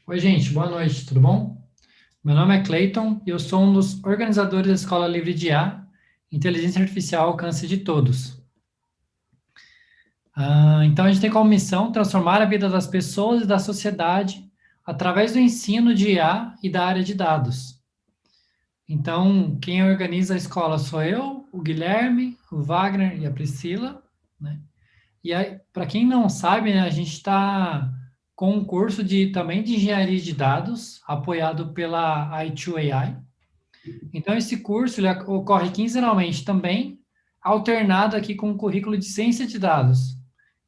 Oi, gente, boa noite, tudo bom? Meu nome é Clayton e eu sou um dos organizadores da Escola Livre de IA, Inteligência Artificial ao Alcance de Todos. Então, a gente tem como missão transformar a vida das pessoas e da sociedade através do ensino de IA e da área de dados. Então, quem organiza a escola sou eu, o Guilherme, o Wagner e a Priscila, né? E aí, para quem não sabe, né, a gente está com um curso também de engenharia de dados, apoiado pela i2AI. Então, esse curso ele ocorre quinzenalmente também, alternado aqui com o currículo de ciência de dados.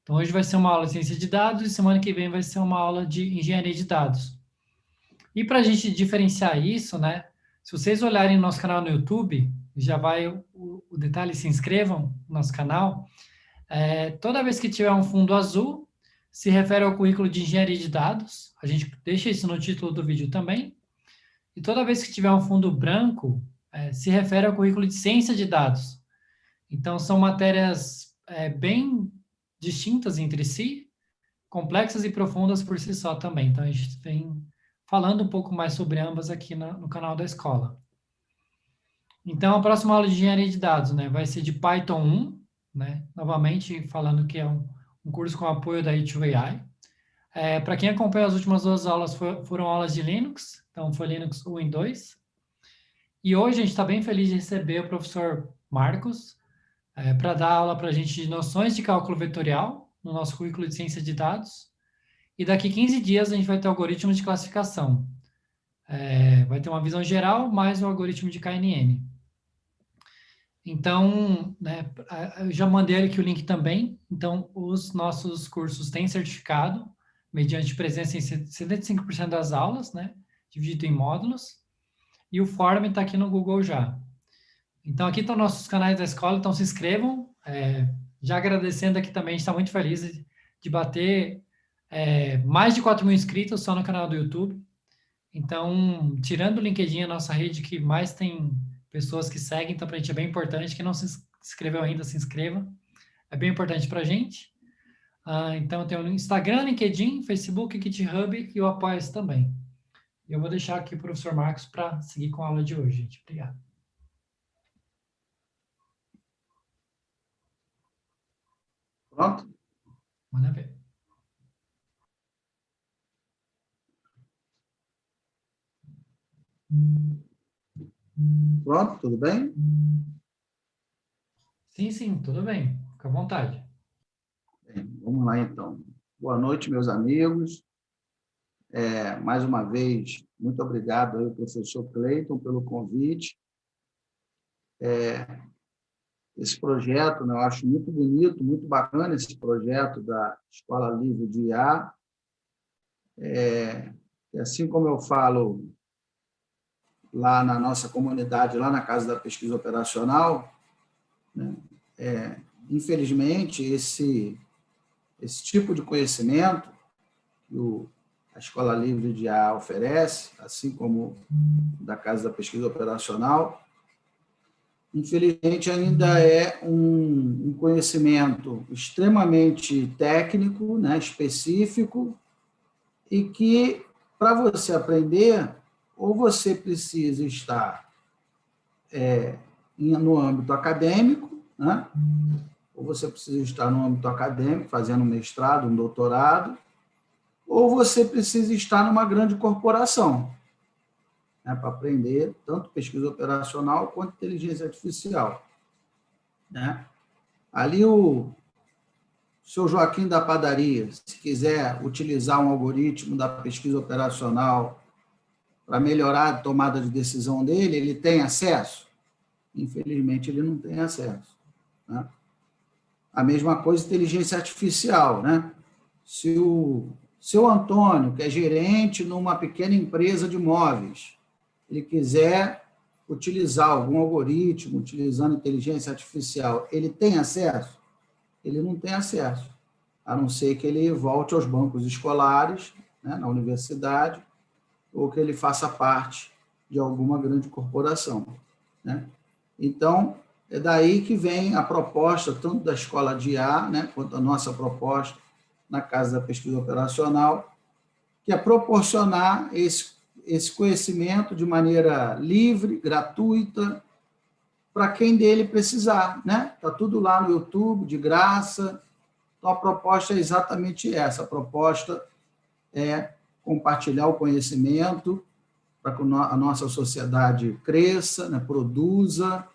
Então, hoje vai ser uma aula de ciência de dados e semana que vem vai ser uma aula de engenharia de dados. E para a gente diferenciar isso, né? Se vocês olharem no nosso canal no YouTube, já vai o detalhe, se inscrevam no nosso canal. Toda vez que tiver um fundo azul, se refere ao currículo de engenharia de dados. A gente deixa isso no título do vídeo também. E toda vez que tiver um fundo branco, se refere ao currículo de ciência de dados. Então, são matérias bem distintas entre si, complexas e profundas por si só também. Então, a gente vem falando um pouco mais sobre ambas aqui no canal da escola. Então, a próxima aula de engenharia de dados, né, vai ser de Python 1, né, novamente falando que é um curso com apoio da E2AI. Para quem acompanha as últimas duas aulas, foram aulas de Linux, então foi Linux 1 e 2. E hoje a gente está bem feliz de receber o professor Marcos para dar aula para a gente de noções de cálculo vetorial no nosso currículo de ciência de dados. E daqui 15 dias a gente vai ter algoritmos de classificação. Vai ter uma visão geral mais o algoritmo de KNN. Então, né, eu já mandei aqui o link também. Então, os nossos cursos têm certificado, mediante presença em 75% das aulas, né, dividido em módulos. E o Form está aqui no Google já. Então, aqui estão nossos canais da escola, então se inscrevam. Já agradecendo aqui também, a gente está muito feliz de bater mais de 4 mil inscritos só no canal do YouTube. Então, tirando o LinkedIn, a nossa rede que mais tem pessoas que seguem, então para a gente é bem importante. Quem não se inscreveu ainda, se inscreva. É bem importante para a gente. Então, tem o Instagram, LinkedIn, Facebook, GitHub e o Apoia-se também. Eu vou deixar aqui o professor Marcos para seguir com a aula de hoje, gente. Obrigado. Pronto? Manda ver. Pronto, tudo bem? Sim, sim, tudo bem. Fica à vontade. Bem, vamos lá, então. Boa noite, meus amigos. Mais uma vez, muito obrigado ao professor Clayton pelo convite. Esse projeto, né, eu acho muito bonito, muito bacana esse projeto da Escola Livre de IA. Assim como eu falo lá na nossa comunidade, lá na Casa da Pesquisa Operacional, né, infelizmente, esse tipo de conhecimento que a Escola Livre de IA oferece, assim como da Casa da Pesquisa Operacional, infelizmente ainda é um conhecimento extremamente técnico, né, específico, e que, para você aprender, ou você precisa estar no âmbito acadêmico, né, ou você precisa estar no âmbito acadêmico, fazendo um mestrado, um doutorado, ou você precisa estar numa grande corporação, né, para aprender tanto pesquisa operacional quanto inteligência artificial. Né? Ali o seu Joaquim da padaria, se quiser utilizar um algoritmo da pesquisa operacional para melhorar a tomada de decisão dele, ele tem acesso? Infelizmente, ele não tem acesso. Né? A mesma coisa inteligência artificial. Né? Se o seu Antônio, que é gerente numa pequena empresa de móveis, ele quiser utilizar algum algoritmo, utilizando inteligência artificial, ele tem acesso? Ele não tem acesso, a não ser que ele volte aos bancos escolares, né, na universidade, ou que ele faça parte de alguma grande corporação. Né? Então, é daí que vem a proposta, tanto da escola de IA, né, quanto a nossa proposta na Casa da Pesquisa Operacional, que é proporcionar esse conhecimento de maneira livre, gratuita, para quem dele precisar, né? Está tudo lá no YouTube, de graça. Então, a proposta é exatamente essa. A proposta é compartilhar o conhecimento para que a nossa sociedade cresça, né? Produza,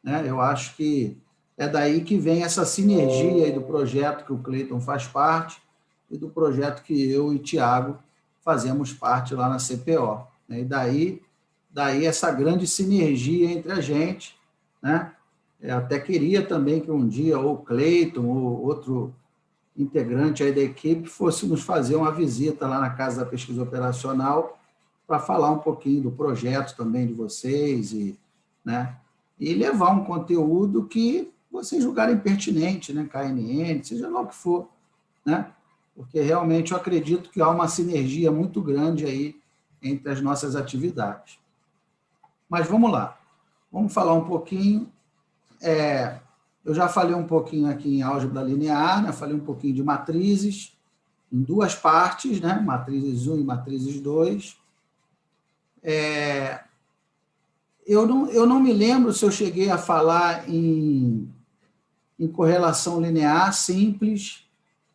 né? Eu acho que é daí que vem essa sinergia aí do projeto que o Cleiton faz parte e do projeto que eu e Tiago fazemos parte lá na CPO, né? E daí essa grande sinergia entre a gente, né? Eu até queria também que um dia ou o Cleiton ou outro integrante aí da equipe fosse nos fazer uma visita lá na Casa da Pesquisa Operacional para falar um pouquinho do projeto também de vocês né? E levar um conteúdo que vocês julgarem pertinente, né? KNN, seja lá o que for, né? Porque realmente eu acredito que há uma sinergia muito grande aí entre as nossas atividades. Mas vamos lá, vamos falar um pouquinho. Eu já falei um pouquinho aqui em álgebra linear, né? Falei um pouquinho de matrizes, em duas partes, né? Matrizes 1 e matrizes 2. Eu não me lembro se eu cheguei a falar em correlação linear simples.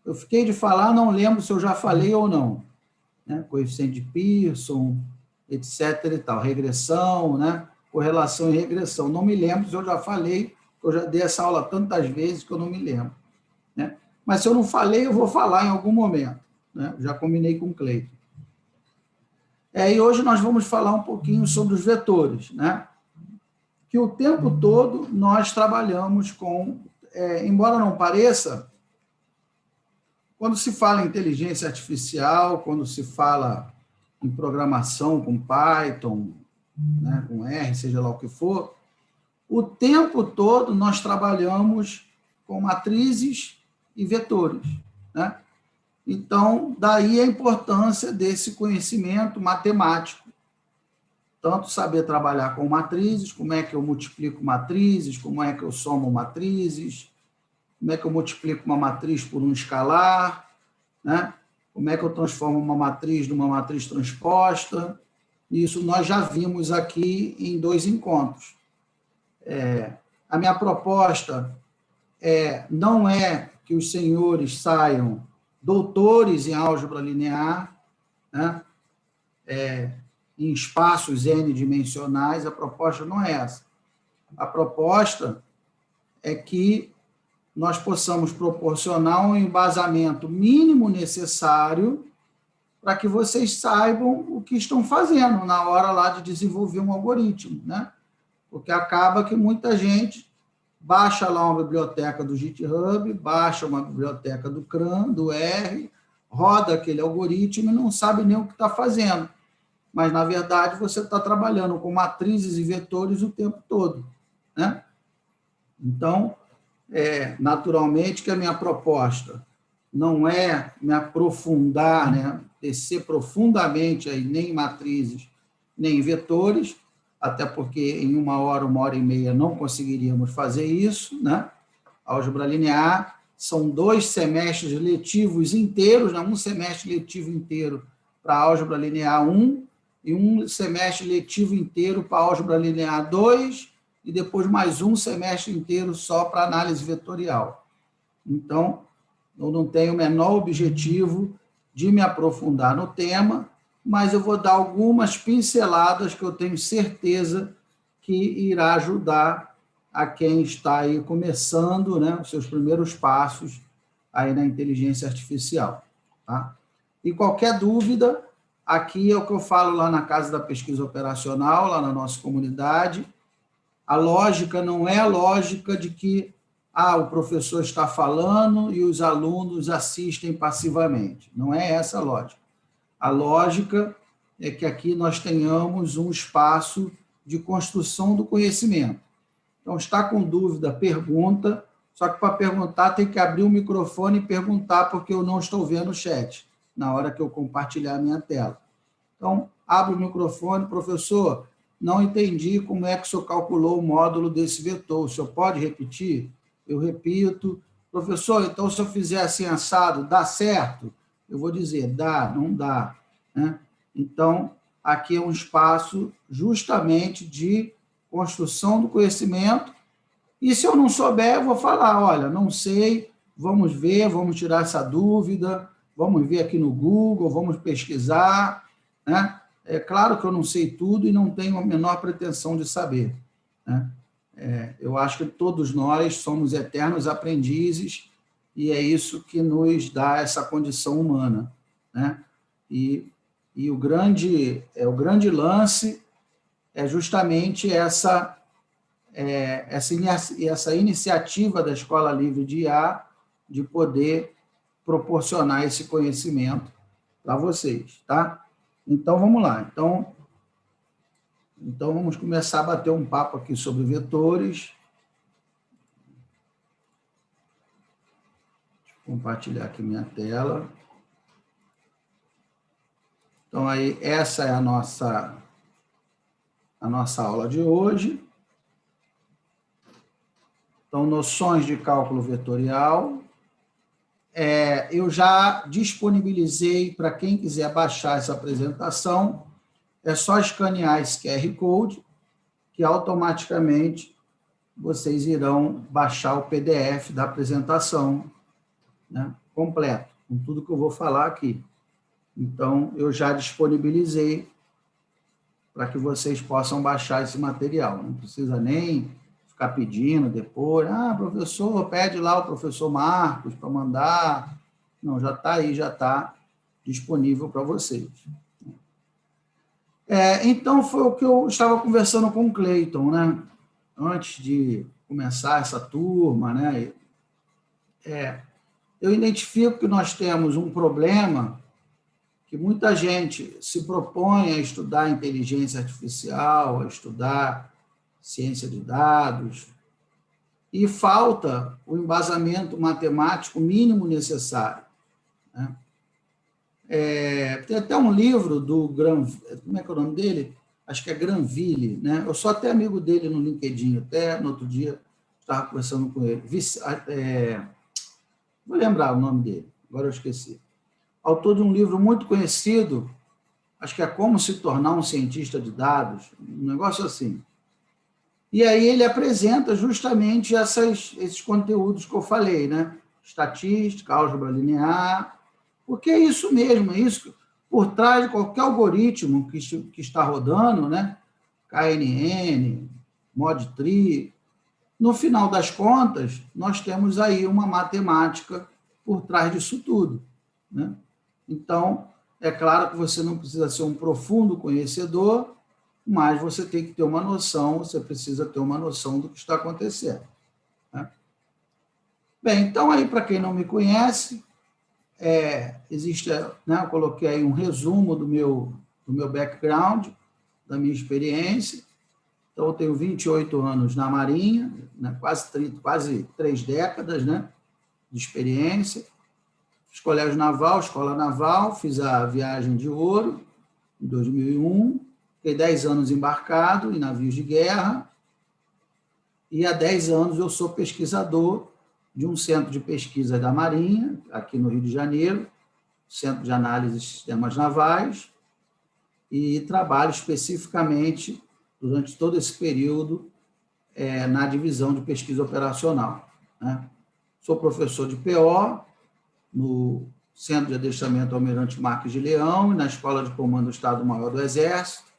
Eu fiquei de falar, não lembro se eu já falei ou não, né? Coeficiente de Pearson, etc. e tal, regressão, né? Correlação e regressão. Não me lembro se eu já falei, eu já dei essa aula tantas vezes que eu não me lembro, né? Mas se eu não falei, eu vou falar em algum momento, né? Já combinei com o Cleiton. E hoje nós vamos falar um pouquinho sobre os vetores, né? Que o tempo todo nós trabalhamos com, embora não pareça, quando se fala em inteligência artificial, quando se fala em programação com Python, né, com R, seja lá o que for, o tempo todo nós trabalhamos com matrizes e vetores, né? Então, daí a importância desse conhecimento matemático. Tanto saber trabalhar com matrizes, como é que eu multiplico matrizes, como é que eu somo matrizes, como é que eu multiplico uma matriz por um escalar, né? Como é que eu transformo uma matriz numa matriz transposta. Isso nós já vimos aqui em 2 encontros. A minha proposta não é que os senhores saiam doutores em álgebra linear, né? Em espaços n-dimensionais, a proposta não é essa. A proposta é que nós possamos proporcionar um embasamento mínimo necessário para que vocês saibam o que estão fazendo na hora lá de desenvolver um algoritmo, né? Porque acaba que muita gente baixa lá uma biblioteca do GitHub, baixa uma biblioteca do CRAN, do R, roda aquele algoritmo e não sabe nem o que está fazendo. Mas, na verdade, você está trabalhando com matrizes e vetores o tempo todo, né? Então, naturalmente que a minha proposta não é me aprofundar, né, descer profundamente aí, nem em matrizes, nem em vetores, até porque em 1 hora, 1h30 não conseguiríamos fazer isso, né? Álgebra linear são 2 semestres letivos inteiros, né? Um semestre letivo inteiro para álgebra linear 1 e um semestre letivo inteiro para álgebra linear 2 e depois mais um semestre inteiro só para análise vetorial. Então, eu não tenho o menor objetivo de me aprofundar no tema, mas eu vou dar algumas pinceladas que eu tenho certeza que irá ajudar a quem está aí começando, né, os seus primeiros passos aí na inteligência artificial, tá? E qualquer dúvida, aqui é o que eu falo lá na Casa da Pesquisa Operacional, lá na nossa comunidade. A lógica não é a lógica de que o professor está falando e os alunos assistem passivamente. Não é essa a lógica. A lógica é que aqui nós tenhamos um espaço de construção do conhecimento. Então, está com dúvida, pergunta, só que para perguntar tem que abrir o microfone e perguntar, porque eu não estou vendo o chat na hora que eu compartilhar a minha tela. Então, abre o microfone, professor, não entendi como é que o senhor calculou o módulo desse vetor, o senhor pode repetir? Eu repito. Professor, então se eu fizer assim assado, dá certo? Eu vou dizer, dá, não dá. né? Então, aqui é um espaço justamente de construção do conhecimento, e se eu não souber, eu vou falar, olha, não sei, vamos ver, vamos tirar essa dúvida, vamos ver aqui no Google, vamos pesquisar, né? É claro que eu não sei tudo e não tenho a menor pretensão de saber, né? Eu acho que todos nós somos eternos aprendizes e é isso que nos dá essa condição humana, né? E o grande lance é justamente essa iniciativa da Escola Livre de IA de poder proporcionar esse conhecimento para vocês, tá? Então, vamos lá. Então, vamos começar a bater um papo aqui sobre vetores. Deixa eu compartilhar aqui minha tela. Então, aí, essa é a nossa aula de hoje. Então, noções de cálculo vetorial. Eu já disponibilizei para quem quiser baixar essa apresentação, é só escanear esse QR Code, que automaticamente vocês irão baixar o PDF da apresentação, né, completo, com tudo que eu vou falar aqui. Então, eu já disponibilizei para que vocês possam baixar esse material. Não precisa nem ficar pedindo depois, professor, pede lá o professor Marcos para mandar. Não, já está aí, já está disponível para vocês. Então, foi o que eu estava conversando com o Cleiton, né? Antes de começar essa turma, né? Eu identifico que nós temos um problema que muita gente se propõe a estudar inteligência artificial, a estudar ciência de dados, e falta o embasamento matemático mínimo necessário, né? Tem até um livro do como é que é o nome dele? Acho que é Granville, né? Eu sou até amigo dele no LinkedIn, até no outro dia estava conversando com ele. Vou lembrar o nome dele, agora eu esqueci. Autor de um livro muito conhecido, acho que é Como se tornar um cientista de dados, um negócio assim. E aí ele apresenta justamente esses conteúdos que eu falei, né? Estatística, álgebra linear, porque é isso mesmo, é isso por trás de qualquer algoritmo que está rodando, né? KNN, ModTree, no final das contas, nós temos aí uma matemática por trás disso tudo, né? Então, é claro que você não precisa ser um profundo conhecedor, mas você tem que ter uma noção, você precisa ter uma noção do que está acontecendo, né? Bem, então, aí, para quem não me conhece, existe, né, eu coloquei aí um resumo do meu background, da minha experiência. Então, eu tenho 28 anos na Marinha, né, quase 3 décadas, né, de experiência. Fiz colégio naval, escola naval, fiz a viagem de ouro em 2001, fiquei 10 anos embarcado em navios de guerra, e há 10 anos eu sou pesquisador de um centro de pesquisa da Marinha, aqui no Rio de Janeiro, Centro de Análise de Sistemas Navais, e trabalho especificamente, durante todo esse período, na divisão de pesquisa operacional, né? Sou professor de PO, no Centro de Adestramento Almirante Marques de Leão e na Escola de Comando do Estado-Maior do Exército.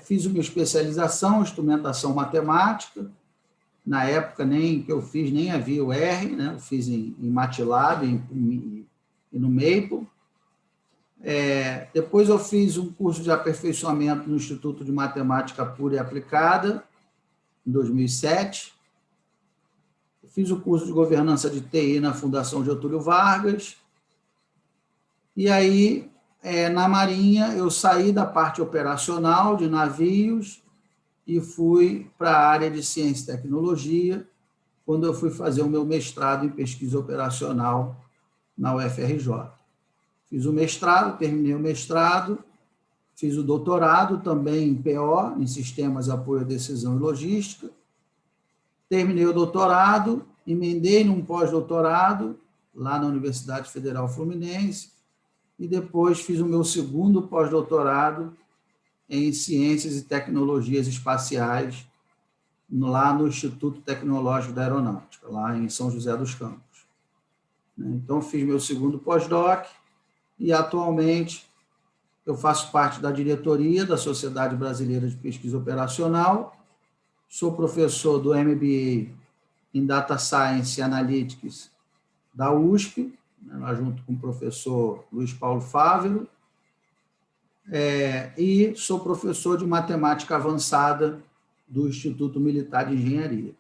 Fiz uma especialização em instrumentação matemática. Na época que eu fiz, nem havia o R, né? Eu fiz em MATLAB e no Maple. Depois eu fiz um curso de aperfeiçoamento no Instituto de Matemática Pura e Aplicada, em 2007. Fiz o curso de governança de TI na Fundação Getúlio Vargas. E aí, na Marinha, eu saí da parte operacional de navios e fui para a área de ciência e tecnologia, quando eu fui fazer o meu mestrado em pesquisa operacional na UFRJ. Fiz o mestrado, terminei o mestrado, fiz o doutorado também em PO, em Sistemas de Apoio à Decisão e Logística. Terminei o doutorado, emendei num pós-doutorado, lá na Universidade Federal Fluminense, e depois fiz o meu segundo pós-doutorado em Ciências e Tecnologias Espaciais, lá no Instituto Tecnológico da Aeronáutica, lá em São José dos Campos. Então, fiz meu segundo pós-doc e, atualmente, eu faço parte da diretoria da Sociedade Brasileira de Pesquisa Operacional, sou professor do MBA em Data Science e Analytics da USP, junto com o professor Luiz Paulo Fávero, e sou professor de Matemática Avançada do Instituto Militar de Engenharia.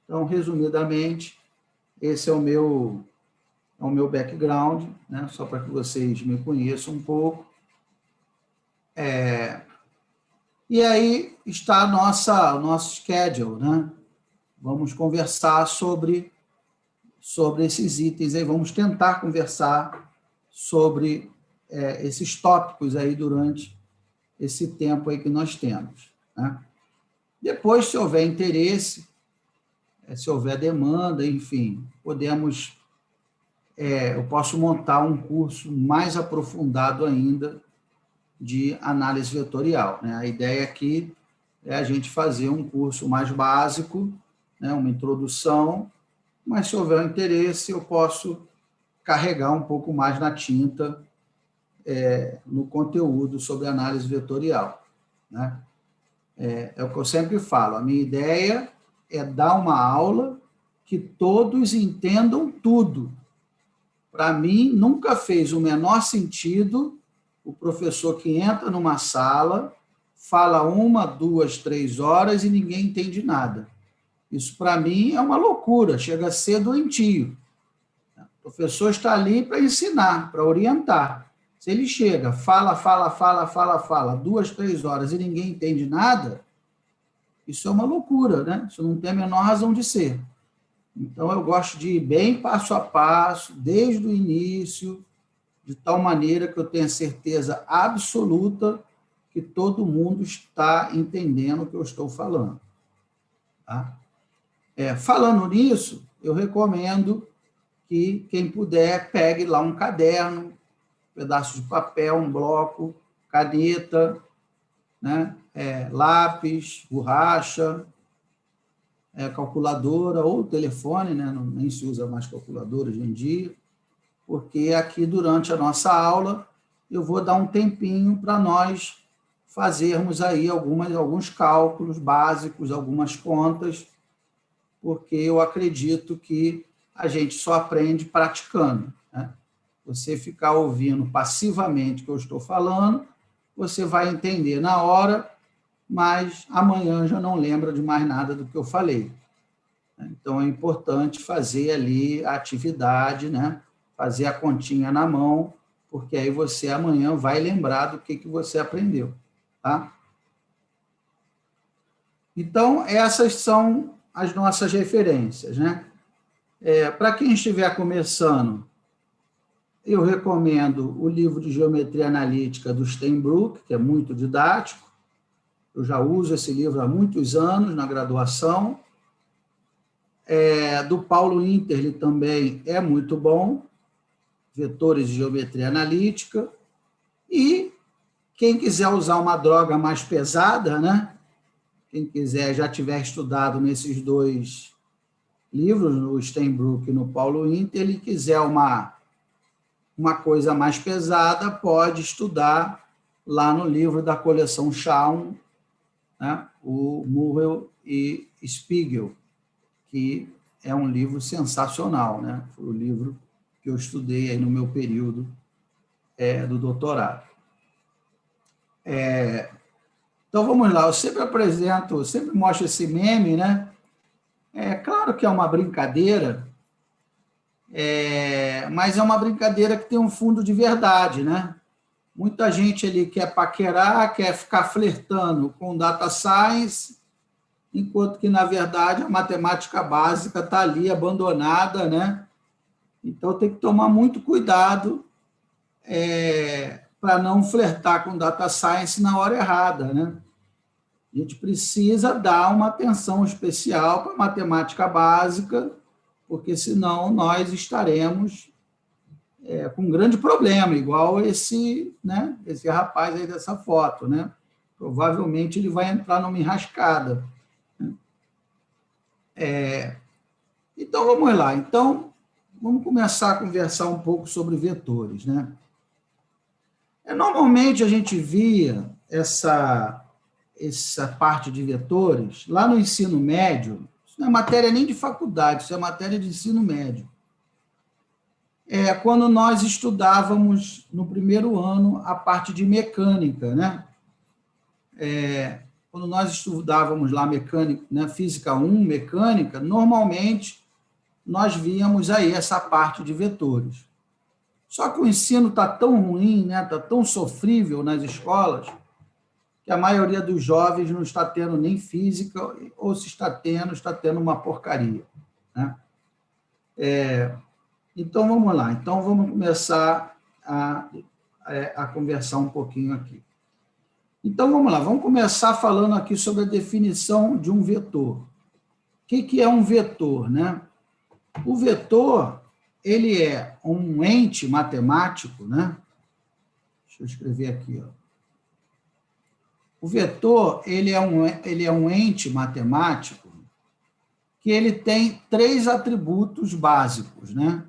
Então, resumidamente, esse é o meu background, só para que vocês me conheçam um pouco. E aí está o nosso schedule, Vamos conversar sobre esses itens aí, vamos tentar conversar sobre esses tópicos aí durante esse tempo aí que nós temos. Depois, se houver interesse, se houver demanda, enfim, eu posso montar um curso mais aprofundado ainda de análise vetorial. A ideia aqui é a gente fazer um curso mais básico, uma introdução, mas se houver interesse, eu posso carregar um pouco mais na tinta no conteúdo sobre análise vetorial. É o que eu sempre falo, a minha ideia é dar uma aula que todos entendam tudo. Para mim, nunca fez o menor sentido o professor que entra numa sala, fala 1, 2, 3 horas e ninguém entende nada. Isso, para mim, é uma loucura, chega a ser doentio. O professor está ali para ensinar, para orientar. Se ele chega, fala, 2, 3 horas e ninguém entende nada, isso é uma loucura, Isso não tem a menor razão de ser. Então, eu gosto de ir bem passo a passo, desde o início, de tal maneira que eu tenha certeza absoluta que todo mundo está entendendo o que eu estou falando. Falando nisso, eu recomendo que quem puder pegue lá um caderno, um pedaço de papel, um bloco, caneta, lápis, borracha, calculadora ou telefone, nem se usa mais calculadora hoje em dia, porque aqui durante a nossa aula eu vou dar um tempinho para nós fazermos aí alguns cálculos básicos, algumas contas, porque eu acredito que a gente só aprende praticando. Você ficar ouvindo passivamente o que eu estou falando, você vai entender na hora, mas amanhã já não lembra de mais nada do que eu falei. Então, é importante fazer ali a atividade, fazer a continha na mão, porque aí você amanhã vai lembrar do que você aprendeu. Então, essas são as nossas referências. Para quem estiver começando, eu recomendo o livro de Geometria Analítica do Steinbrück, que é muito didático. Eu já uso esse livro há muitos anos na graduação. Do Paulo Interle também é muito bom, Vetores de Geometria Analítica. E quem quiser usar uma droga mais pesada, quem quiser já tiver estudado nesses dois livros, no Steinbrück e no Paulo Interle, e quiser uma coisa mais pesada, pode estudar lá no livro da coleção Schaum, o Murrell e Spiegel, que é um livro sensacional, Foi o livro que eu estudei aí no meu período do doutorado. Então, vamos lá, eu sempre mostro esse meme, É claro que é uma brincadeira, mas é uma brincadeira que tem um fundo de verdade, Muita gente ali quer paquerar, quer ficar flertando com data science, enquanto que, na verdade, a matemática básica está ali abandonada, Então, tem que tomar muito cuidado para não flertar com data science na hora errada, A gente precisa dar uma atenção especial para a matemática básica, porque senão nós estaremos com um grande problema, igual esse, né, esse rapaz aí dessa foto, né? Provavelmente ele vai entrar numa enrascada. Então, vamos lá. Então, vamos começar a conversar um pouco sobre vetores, né? Normalmente, a gente via essa parte de vetores lá no ensino médio. Isso não é matéria nem de faculdade, isso é matéria de ensino médio. Quando nós estudávamos no primeiro ano a parte de mecânica, né? Quando nós estudávamos lá mecânica, né, física 1, mecânica, normalmente nós víamos aí essa parte de vetores. Só que o ensino está tão ruim, né, está tão sofrível nas escolas, que a maioria dos jovens não está tendo nem física, ou se está tendo uma porcaria, né? Então, vamos lá. Então, vamos começar a conversar um pouquinho aqui. Então, vamos lá. Vamos começar falando aqui sobre a definição de um vetor. O que é um vetor, né? O vetor, ele é um ente matemático, né? Deixa eu escrever aqui, ó. O vetor, ele é um ente matemático que ele tem 3 atributos básicos, né?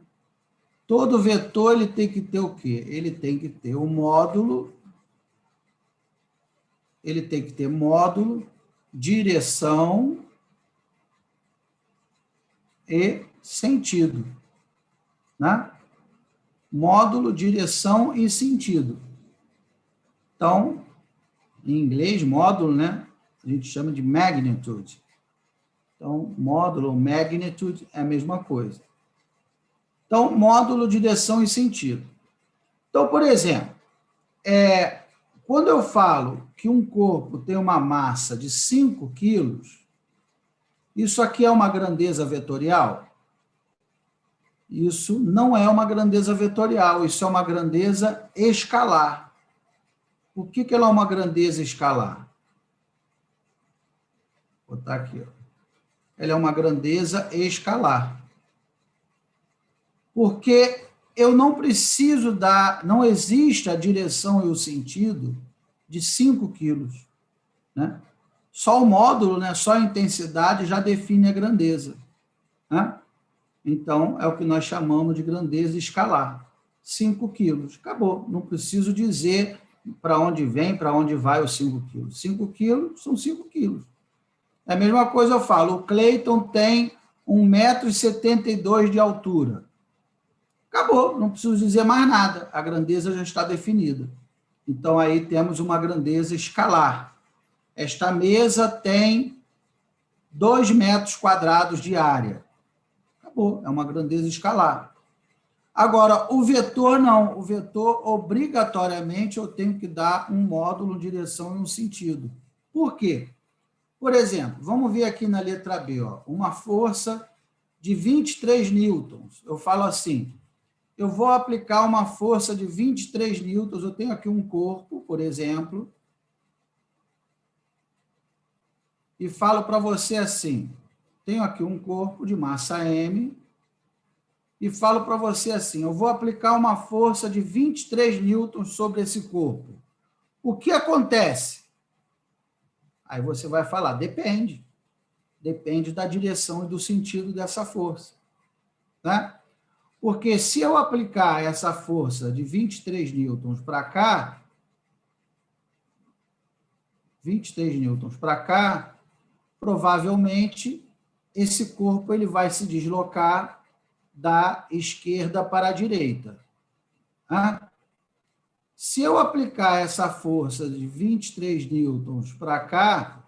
Todo vetor ele tem que ter o quê? Ele tem que ter o módulo, direção e sentido, né? Módulo, direção e sentido. Então, em inglês, módulo, né? A gente chama de magnitude. Então, módulo ou magnitude é a mesma coisa. Então, módulo, direção e sentido. Então, por exemplo, quando eu falo que um corpo tem uma massa de 5 quilos, isso aqui é uma grandeza vetorial? Isso não é uma grandeza vetorial, isso é uma grandeza escalar. Por que ela é uma grandeza escalar? Vou botar aqui, ó. Ela é uma grandeza escalar. Porque eu não preciso não existe a direção e o sentido de 5 quilos, né? Só o módulo, né? Só a intensidade já define a grandeza, né? Então, é o que nós chamamos de grandeza escalar. 5 quilos. Acabou. Não preciso dizer para onde vem, para onde vai os 5 quilos. 5 quilos são 5 quilos. É a mesma coisa eu falo, o Cleiton tem 1,72 m de altura. Acabou, não preciso dizer mais nada, a grandeza já está definida. Então, aí temos uma grandeza escalar. Esta mesa tem 2 metros quadrados de área. Acabou, é uma grandeza escalar. Agora, o vetor não. O vetor, obrigatoriamente, eu tenho que dar um módulo, direção e um sentido. Por quê? Por exemplo, vamos ver aqui na letra B, ó, uma força de 23 newtons. Eu falo assim, eu vou aplicar uma força de 23 newtons, eu tenho aqui um corpo, por exemplo, e falo para você assim, tenho aqui um corpo de massa M, e falo para você assim, eu vou aplicar uma força de 23 newtons sobre esse corpo. O que acontece? Aí você vai falar, depende. Depende da direção e do sentido dessa força, tá? Porque se eu aplicar essa força de 23 newtons para cá, 23 newtons para cá, provavelmente esse corpo ele vai se deslocar da esquerda para a direita. Tá? Se eu aplicar essa força de 23 newtons para cá,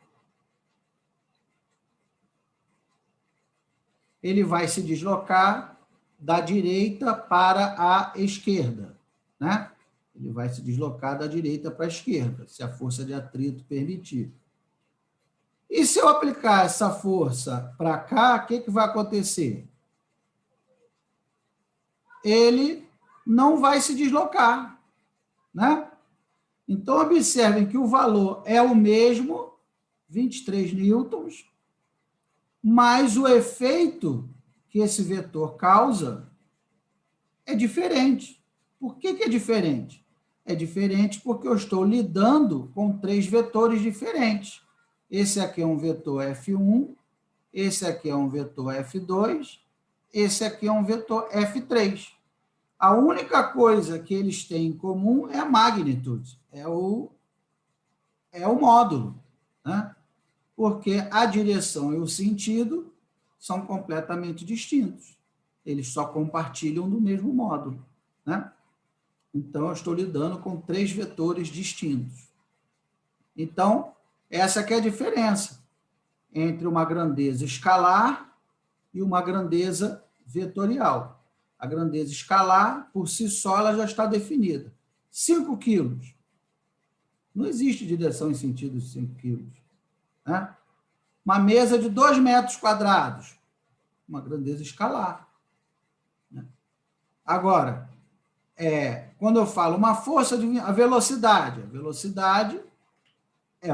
ele vai se deslocar da direita para a esquerda, né? Ele vai se deslocar da direita para a esquerda, se a força de atrito permitir. E se eu aplicar essa força para cá, o que vai acontecer? Ele não vai se deslocar, né? Então, observem que o valor é o mesmo, 23 newtons, mas o efeito que esse vetor causa é diferente. Por que é diferente? É diferente porque eu estou lidando com 3 vetores diferentes. Esse aqui é um vetor F1, esse aqui é um vetor F2, esse aqui é um vetor F3. A única coisa que eles têm em comum é a magnitude, é o módulo, né? Porque a direção e o sentido são completamente distintos. Eles só compartilham do mesmo módulo, né? Então, eu estou lidando com 3 vetores distintos. Então, essa que é a diferença entre uma grandeza escalar e uma grandeza vetorial. A grandeza escalar, por si só, ela já está definida. 5 quilos. Não existe direção em sentido de 5 quilos, né? Uma mesa de 2 metros quadrados. Uma grandeza escalar, né? Agora, quando eu falo uma força de a velocidade é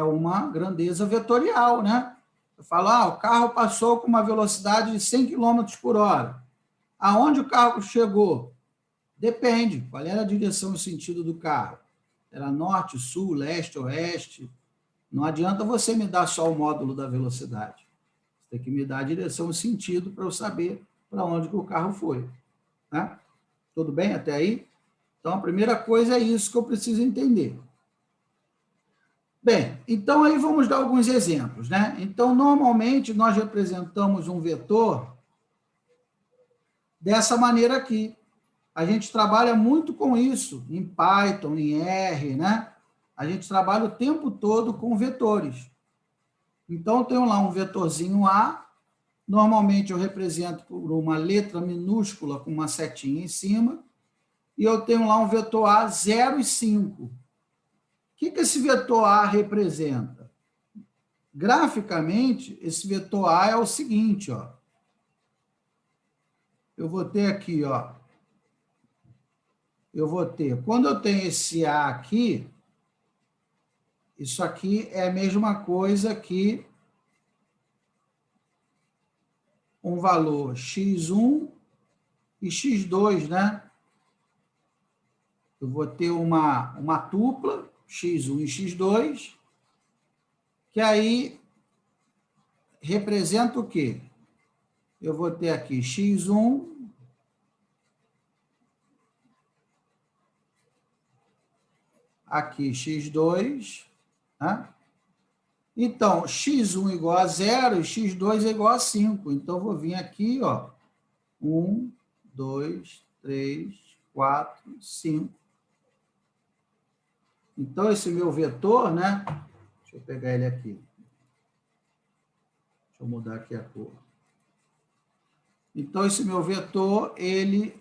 uma grandeza vetorial, né? Eu falo, o carro passou com uma velocidade de 100 km por hora. Aonde o carro chegou? Depende. Qual era a direção e o sentido do carro? Era norte, sul, leste, oeste? Não adianta você me dar só o módulo da velocidade. Você tem que me dar a direção e sentido para eu saber para onde que o carro foi, né? Tudo bem até aí? Então, a primeira coisa é isso que eu preciso entender. Bem, então aí vamos dar alguns exemplos, né? Então, normalmente, nós representamos um vetor dessa maneira aqui. A gente trabalha muito com isso, em Python, em R, né? A gente trabalha o tempo todo com vetores. Então, eu tenho lá um vetorzinho A, normalmente eu represento por uma letra minúscula com uma setinha em cima, e eu tenho lá um vetor A 0 e 5. O que esse vetor A representa? Graficamente, esse vetor A é o seguinte, ó. Eu vou ter aqui, ó. Quando eu tenho esse A aqui, isso aqui é a mesma coisa que um valor x1 e x2, né? Eu vou ter uma tupla, x1 e x2, que aí representa o quê? Eu vou ter aqui x1, aqui x2, né? Então, x1 igual a 0 e x2 é igual a 5. Então, eu vou vir aqui, ó, 1, 2, 3, 4, 5. Então, esse meu vetor, né? Deixa eu pegar ele aqui. Deixa eu mudar aqui a cor. Então, esse meu vetor, ele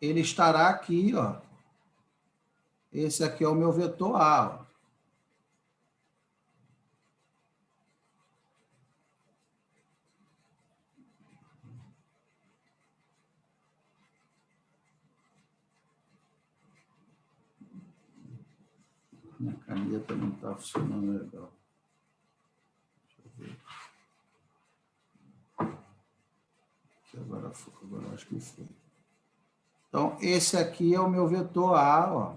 estará aqui, ó. Esse aqui é o meu vetor A, ó. Minha caneta não está funcionando legal. Deixa eu ver. Agora acho que foi. Então, esse aqui é o meu vetor A, ó.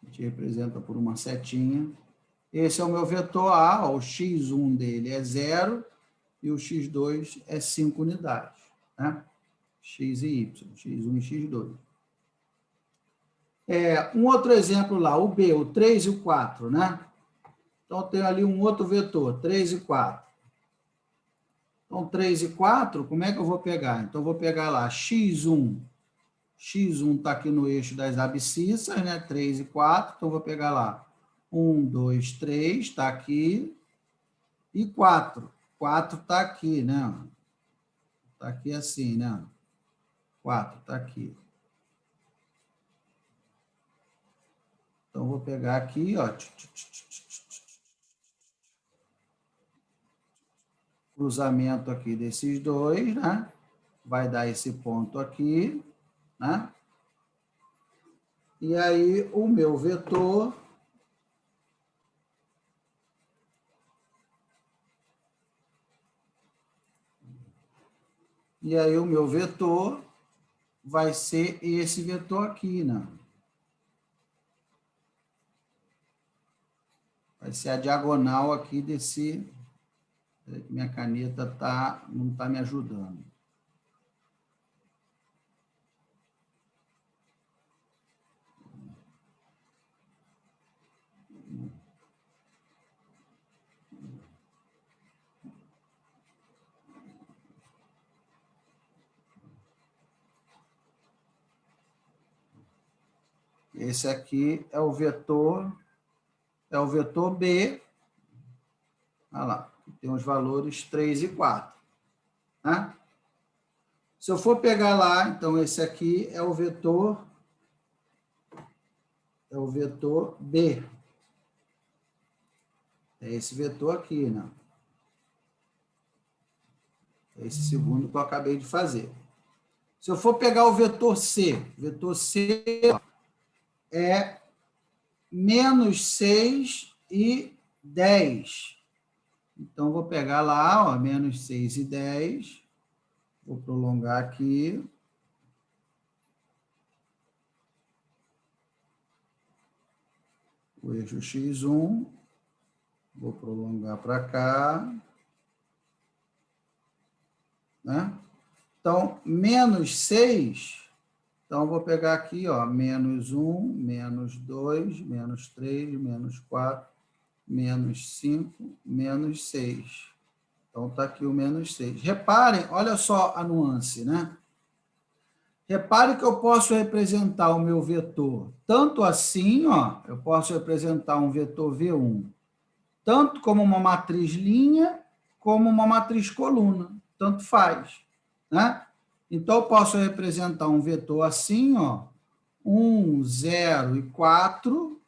A gente representa por uma setinha. Esse é o meu vetor A, ó, o x1 dele é 0 e o x2 é 5 unidades, né? X e Y, x1 e x2. Um outro exemplo lá, o B, o 3 e o 4, né? Então, eu tenho ali um outro vetor, 3 e 4. Então, 3 e 4, como é que eu vou pegar? Então, eu vou pegar lá x1. X1 está aqui no eixo das abscissas, né? 3 e 4. Então, eu vou pegar lá 1, 2, 3, está aqui. E 4. 4 está aqui, né? Está aqui assim, né? 4 está aqui. Então, vou pegar aqui, ó. Cruzamento aqui desses dois, né? Vai dar esse ponto aqui, né? E aí, o meu vetor E aí o meu vetor vai ser esse vetor aqui, né? Vai ser a diagonal aqui desse... Minha caneta não está me ajudando. Esse aqui é o vetor B. Olha lá, tem os valores 3 e 4. Né? Se eu for pegar lá, então esse aqui é o vetor B. É esse vetor aqui, né? É esse segundo que eu acabei de fazer. Se eu for pegar o vetor C é menos 6 e 10. Então, vou pegar lá, ó, menos 6 e 10. Vou prolongar aqui. O eixo x1. Vou prolongar para cá. Né? Então, menos 6. Então, vou pegar aqui, ó, menos 1, menos 2, menos 3, menos 4, menos 5, menos 6. Então, está aqui o menos 6. Reparem, olha só a nuance, né? Repare que eu posso representar o meu vetor tanto assim, ó, eu posso representar um vetor V1, tanto como uma matriz linha, como uma matriz coluna. Tanto faz, né? Então, eu posso representar um vetor assim, ó, 1, 0 e 4,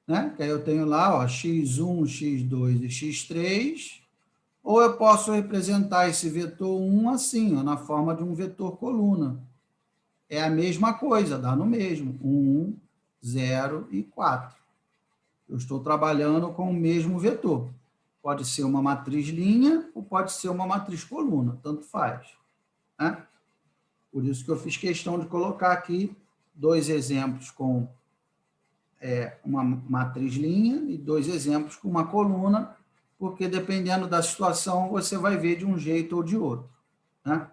né? Que aí eu tenho lá, ó, x1, x2 e x3, ou eu posso representar esse vetor 1 assim, ó, na forma de um vetor coluna. É a mesma coisa, dá no mesmo, 1, 0 e 4. Eu estou trabalhando com o mesmo vetor. Pode ser uma matriz linha ou pode ser uma matriz coluna, tanto faz. Né? Por isso que eu fiz questão de colocar aqui 2 exemplos com uma matriz linha e 2 exemplos com uma coluna, porque dependendo da situação, você vai ver de um jeito ou de outro. Né?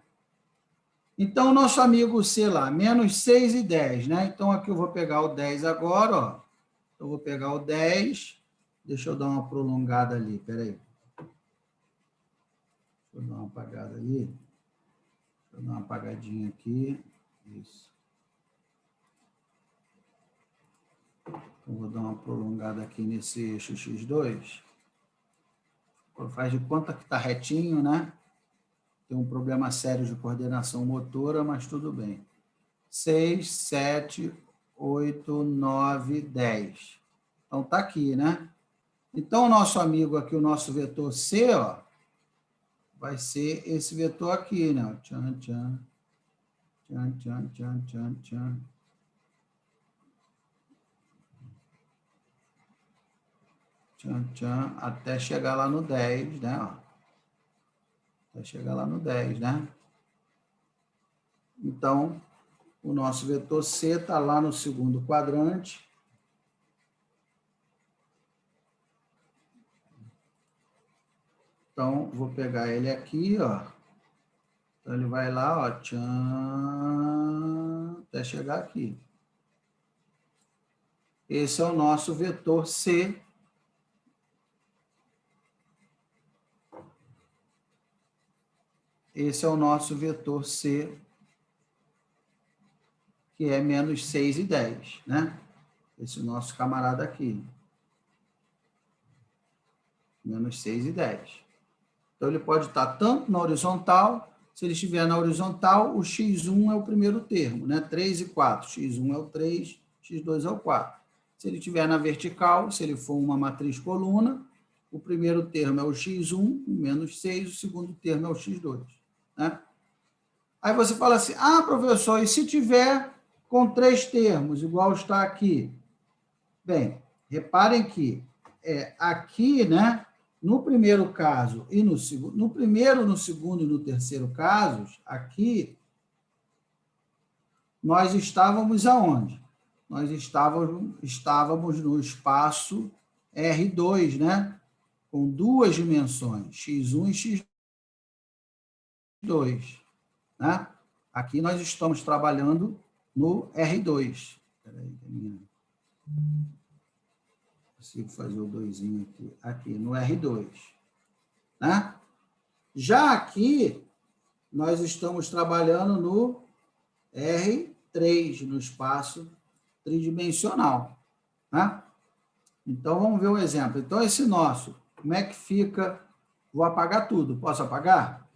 Então, nosso amigo C lá, menos 6 e 10. Né? Então, aqui eu vou pegar o 10 agora. Ó. Eu vou pegar o 10. Deixa eu dar uma prolongada ali, peraí. Deixa eu dar uma apagada ali. Deixa eu dar uma apagadinha aqui. Isso. Então, vou dar uma prolongada aqui nesse eixo x2. Faz de conta que está retinho, né? Tem um problema sério de coordenação motora, mas tudo bem. 6, 7, 8, 9, 10. Então, está aqui, né? Então, o nosso amigo aqui, o nosso vetor C, ó, vai ser esse vetor aqui, né? Tchan, tchan, tchan, tchan, tchan, tchan, tchan. Tchan, tchan, até chegar lá no 10, né? Ó. Até chegar lá no 10, né? Então, o nosso vetor C está lá no segundo quadrante. Então, vou pegar ele aqui, ó. Então, ele vai lá, ó, tchan, até chegar aqui. Esse é o nosso vetor C. Esse é o nosso vetor C, que é menos 6 e 10, né? Esse nosso camarada aqui. Menos 6 e 10. Então, ele pode estar tanto na horizontal, se ele estiver na horizontal, o x1 é o primeiro termo, né? 3 e 4. x1 é o 3, x2 é o 4. Se ele estiver na vertical, se ele for uma matriz coluna, o primeiro termo é o x1, o menos 6, o segundo termo é o x2. Né? Aí você fala assim, ah, professor, e se tiver com 3 termos, igual está aqui? Bem, reparem que aqui, né, No primeiro caso e no segundo, no primeiro, no segundo e no terceiro casos, aqui, nós estávamos aonde? Nós estávamos no espaço R2, né? Com duas dimensões, x1 e x2. Né? Aqui nós estamos trabalhando no R2. Espera aí, consigo fazer o 2 aqui. Aqui, no R2. Né? Já aqui, nós estamos trabalhando no R3, no espaço tridimensional. Né? Então, vamos ver um exemplo. Então, esse nosso, como é que fica? Vou apagar tudo. Posso apagar?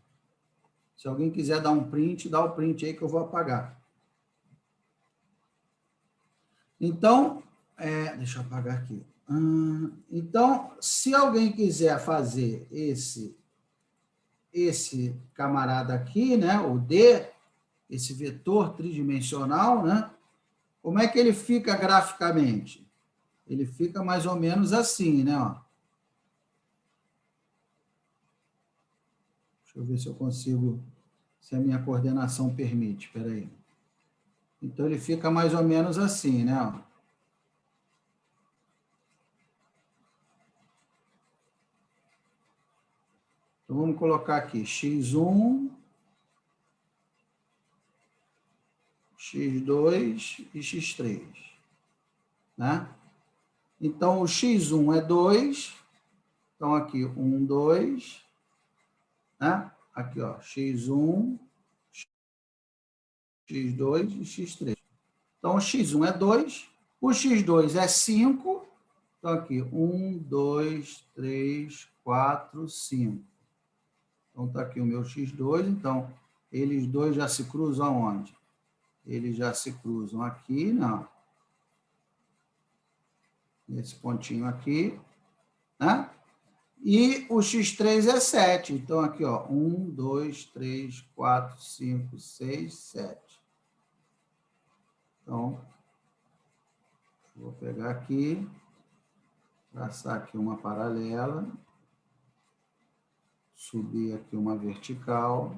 Se alguém quiser dar um print, dá o print aí que eu vou apagar. Então, deixa eu apagar aqui. Então, se alguém quiser fazer esse camarada aqui, né, o D, esse vetor tridimensional, né, como é que ele fica graficamente? Ele fica mais ou menos assim, né? Ó. Deixa eu ver se eu consigo, se a minha coordenação permite. Espera aí. Então, ele fica mais ou menos assim, né? Ó. Então, vamos colocar aqui x1, x2 e x3. Né? Então, o x1 é 2. Então, aqui, 1, 2. Né? Aqui, ó, x1, x2 e x3. Então, o x1 é 2, o x2 é 5. Então, aqui, 1, 2, 3, 4, 5. Então, está aqui o meu x2. Então, eles dois já se cruzam onde? Eles já se cruzam aqui, não. Nesse pontinho aqui, né? E o x3 é 7. Então, aqui, ó, 1, 2, 3, 4, 5, 6, 7. Então, vou pegar aqui, traçar aqui uma paralela, subir aqui uma vertical,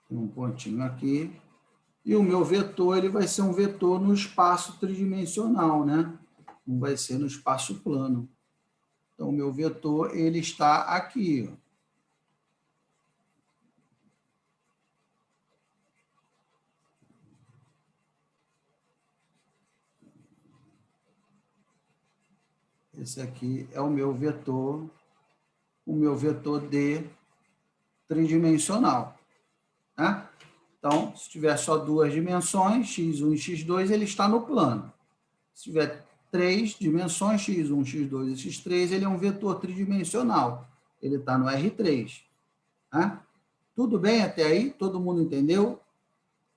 tem um pontinho aqui, e o meu vetor ele vai ser um vetor no espaço tridimensional, né? Não vai ser no espaço plano. Então, o meu vetor ele está aqui, ó. Esse aqui é o meu vetor D tridimensional. Né? Então, se tiver só duas dimensões, x1 e x2, ele está no plano. Se tiver três dimensões, x1, x2 e x3, ele é um vetor tridimensional. Ele está no R3. Né? Tudo bem até aí? Todo mundo entendeu?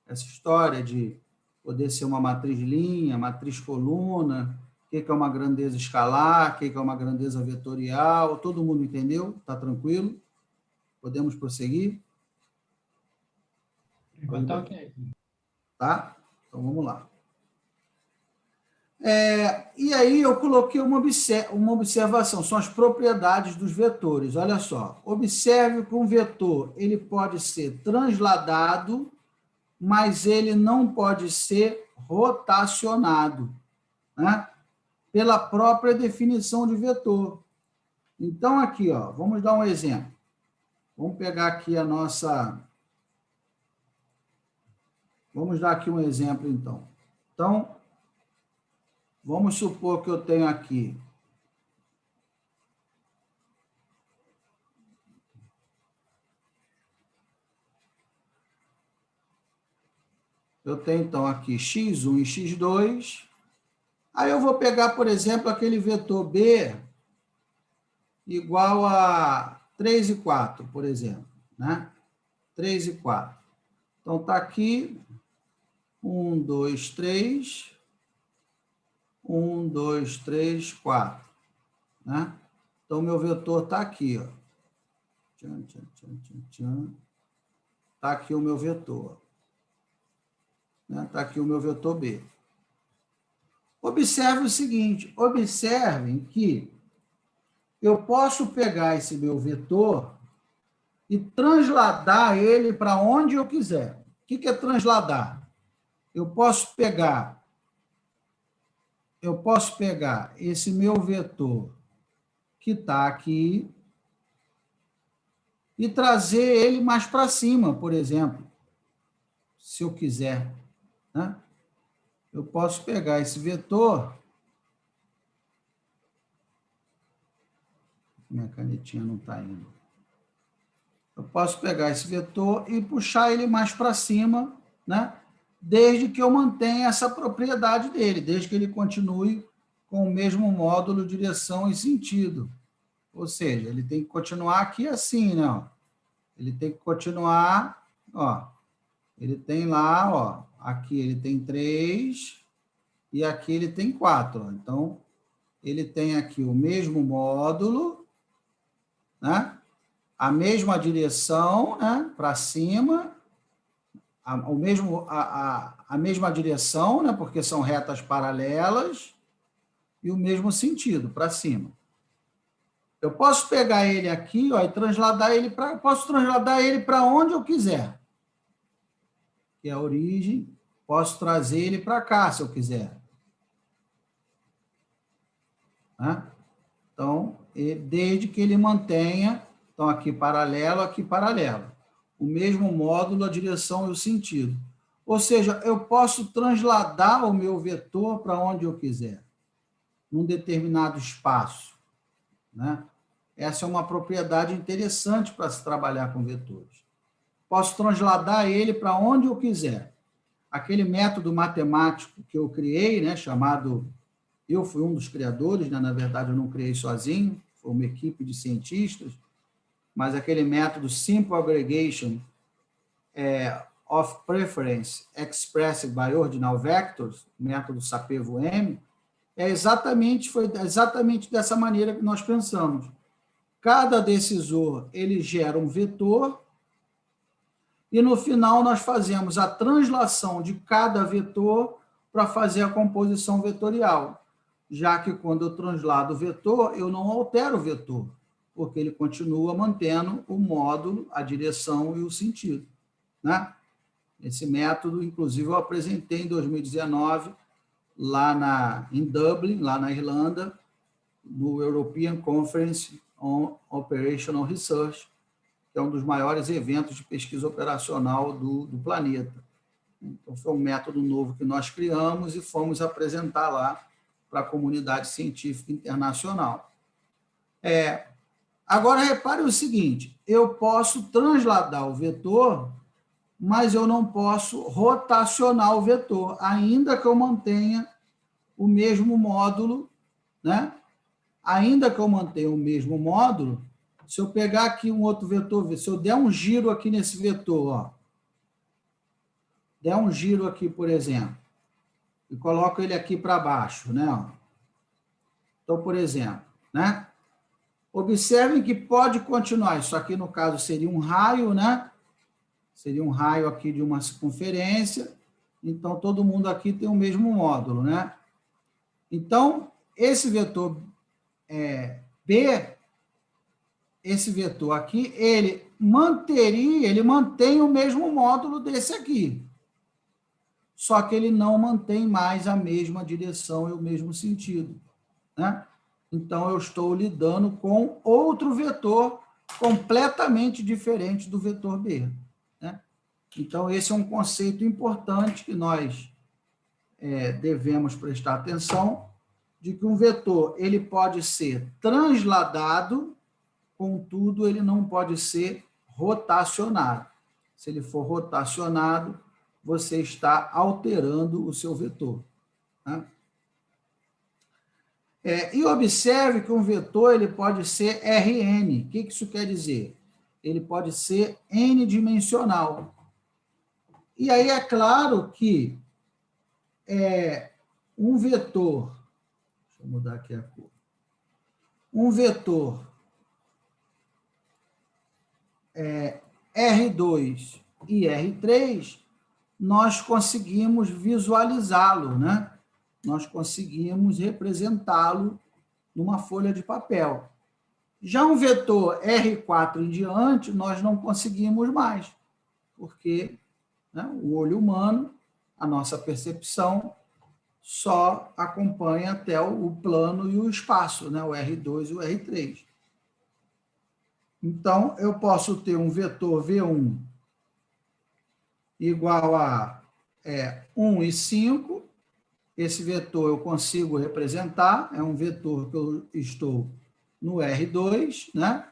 Essa história de poder ser uma matriz linha, matriz coluna, o que é uma grandeza escalar, o que é uma grandeza vetorial, todo mundo entendeu? Está tranquilo? Podemos prosseguir? Enquanto ok. Tá? Então, vamos lá. E aí eu coloquei uma observação, são as propriedades dos vetores. Olha só, observe que um vetor ele pode ser transladado, mas ele não pode ser rotacionado, né? Pela própria definição de vetor. Então, aqui, ó, vamos dar um exemplo. Vamos pegar aqui a nossa... Vamos dar aqui um exemplo, então. Então, vamos supor que eu tenho aqui... Eu tenho, então, aqui x1 e x2. Aí eu vou pegar, por exemplo, aquele vetor B igual a 3 e 4, por exemplo. Né? 3 e 4. Então, está aqui 1, 2, 3. 1, 2, 3, 4. Né? Então, meu vetor está aqui. Está aqui o meu vetor. Está aqui o meu vetor B. Observe o seguinte, observem que eu posso pegar esse meu vetor e transladar ele para onde eu quiser. O que é transladar? Eu posso pegar esse meu vetor que está aqui e trazer ele mais para cima, por exemplo, se eu quiser, né? Eu posso pegar esse vetor, minha canetinha não está indo. Eu posso pegar esse vetor e puxar ele mais para cima, né? Desde que eu mantenha essa propriedade dele, desde que ele continue com o mesmo módulo, direção e sentido. Ou seja, ele tem que continuar aqui assim, né? Ele tem que continuar, ó. Ele tem lá, ó, aqui ele tem 3 e aqui ele tem 4. Então, ele tem aqui o mesmo módulo, né? A mesma direção, né? Para cima, a mesma direção, né? Porque são retas paralelas, e o mesmo sentido, para cima. Eu posso pegar ele aqui, ó, e transladar ele para... Posso transladar ele para onde eu quiser. Que é a origem. Posso trazer ele para cá, se eu quiser. Né? Então, desde que ele mantenha... Então, aqui paralelo. O mesmo módulo, a direção e o sentido. Ou seja, eu posso transladar o meu vetor para onde eu quiser, num determinado espaço. Né? Essa é uma propriedade interessante para se trabalhar com vetores. Posso transladar ele para onde eu quiser. Aquele método matemático que eu criei, né, chamado... Eu fui um dos criadores, né, na verdade eu não criei sozinho, foi uma equipe de cientistas, mas aquele método Simple Aggregation of Preference Expressed by Ordinal Vectors, método Sapir-Whorf, foi exatamente dessa maneira que nós pensamos. Cada decisor, ele gera um vetor, e no final nós fazemos a translação de cada vetor para fazer a composição vetorial, já que quando eu translado o vetor, eu não altero o vetor, porque ele continua mantendo o módulo, a direção e o sentido. Né? Esse método, inclusive, eu apresentei em 2019, lá em Dublin, lá na Irlanda, no European Conference on Operational Research, que é um dos maiores eventos de pesquisa operacional do planeta. Então, foi um método novo que nós criamos e fomos apresentar lá para a comunidade científica internacional. Agora, repare o seguinte, eu posso transladar o vetor, mas eu não posso rotacionar o vetor, ainda que eu mantenha o mesmo módulo, né? Ainda que eu mantenha o mesmo módulo, se eu pegar aqui um outro vetor, se eu der um giro aqui nesse vetor, ó, der um giro aqui, por exemplo, e coloco ele aqui para baixo, né? Então, por exemplo, né? Observem que pode continuar. Isso aqui, no caso, seria um raio, né? Seria um raio aqui de uma circunferência. Então, todo mundo aqui tem o mesmo módulo, né? Então, esse vetor B, esse vetor aqui, ele mantém o mesmo módulo desse aqui. Só que ele não mantém mais a mesma direção e o mesmo sentido, né? Então, eu estou lidando com outro vetor completamente diferente do vetor B, né? Então, esse é um conceito importante que nós devemos prestar atenção, de que um vetor ele pode ser transladado, contudo, ele não pode ser rotacionado. Se ele for rotacionado, você está alterando o seu vetor. Né? E observe que um vetor ele pode ser Rn. O que isso quer dizer? Ele pode ser n-dimensional. E aí é claro que um vetor... Deixa eu mudar aqui a cor. Um vetor R2 e R3, nós conseguimos visualizá-lo, né? nós conseguimos representá-lo numa folha de papel. Já um vetor R4 em diante, nós não conseguimos mais, porque, né, o olho humano, a nossa percepção, só acompanha até o plano e o espaço, né, o R2 e o R3. Então, eu posso ter um vetor V1 igual a 1 e 5. Esse vetor eu consigo representar, é um vetor que eu estou no R2, né?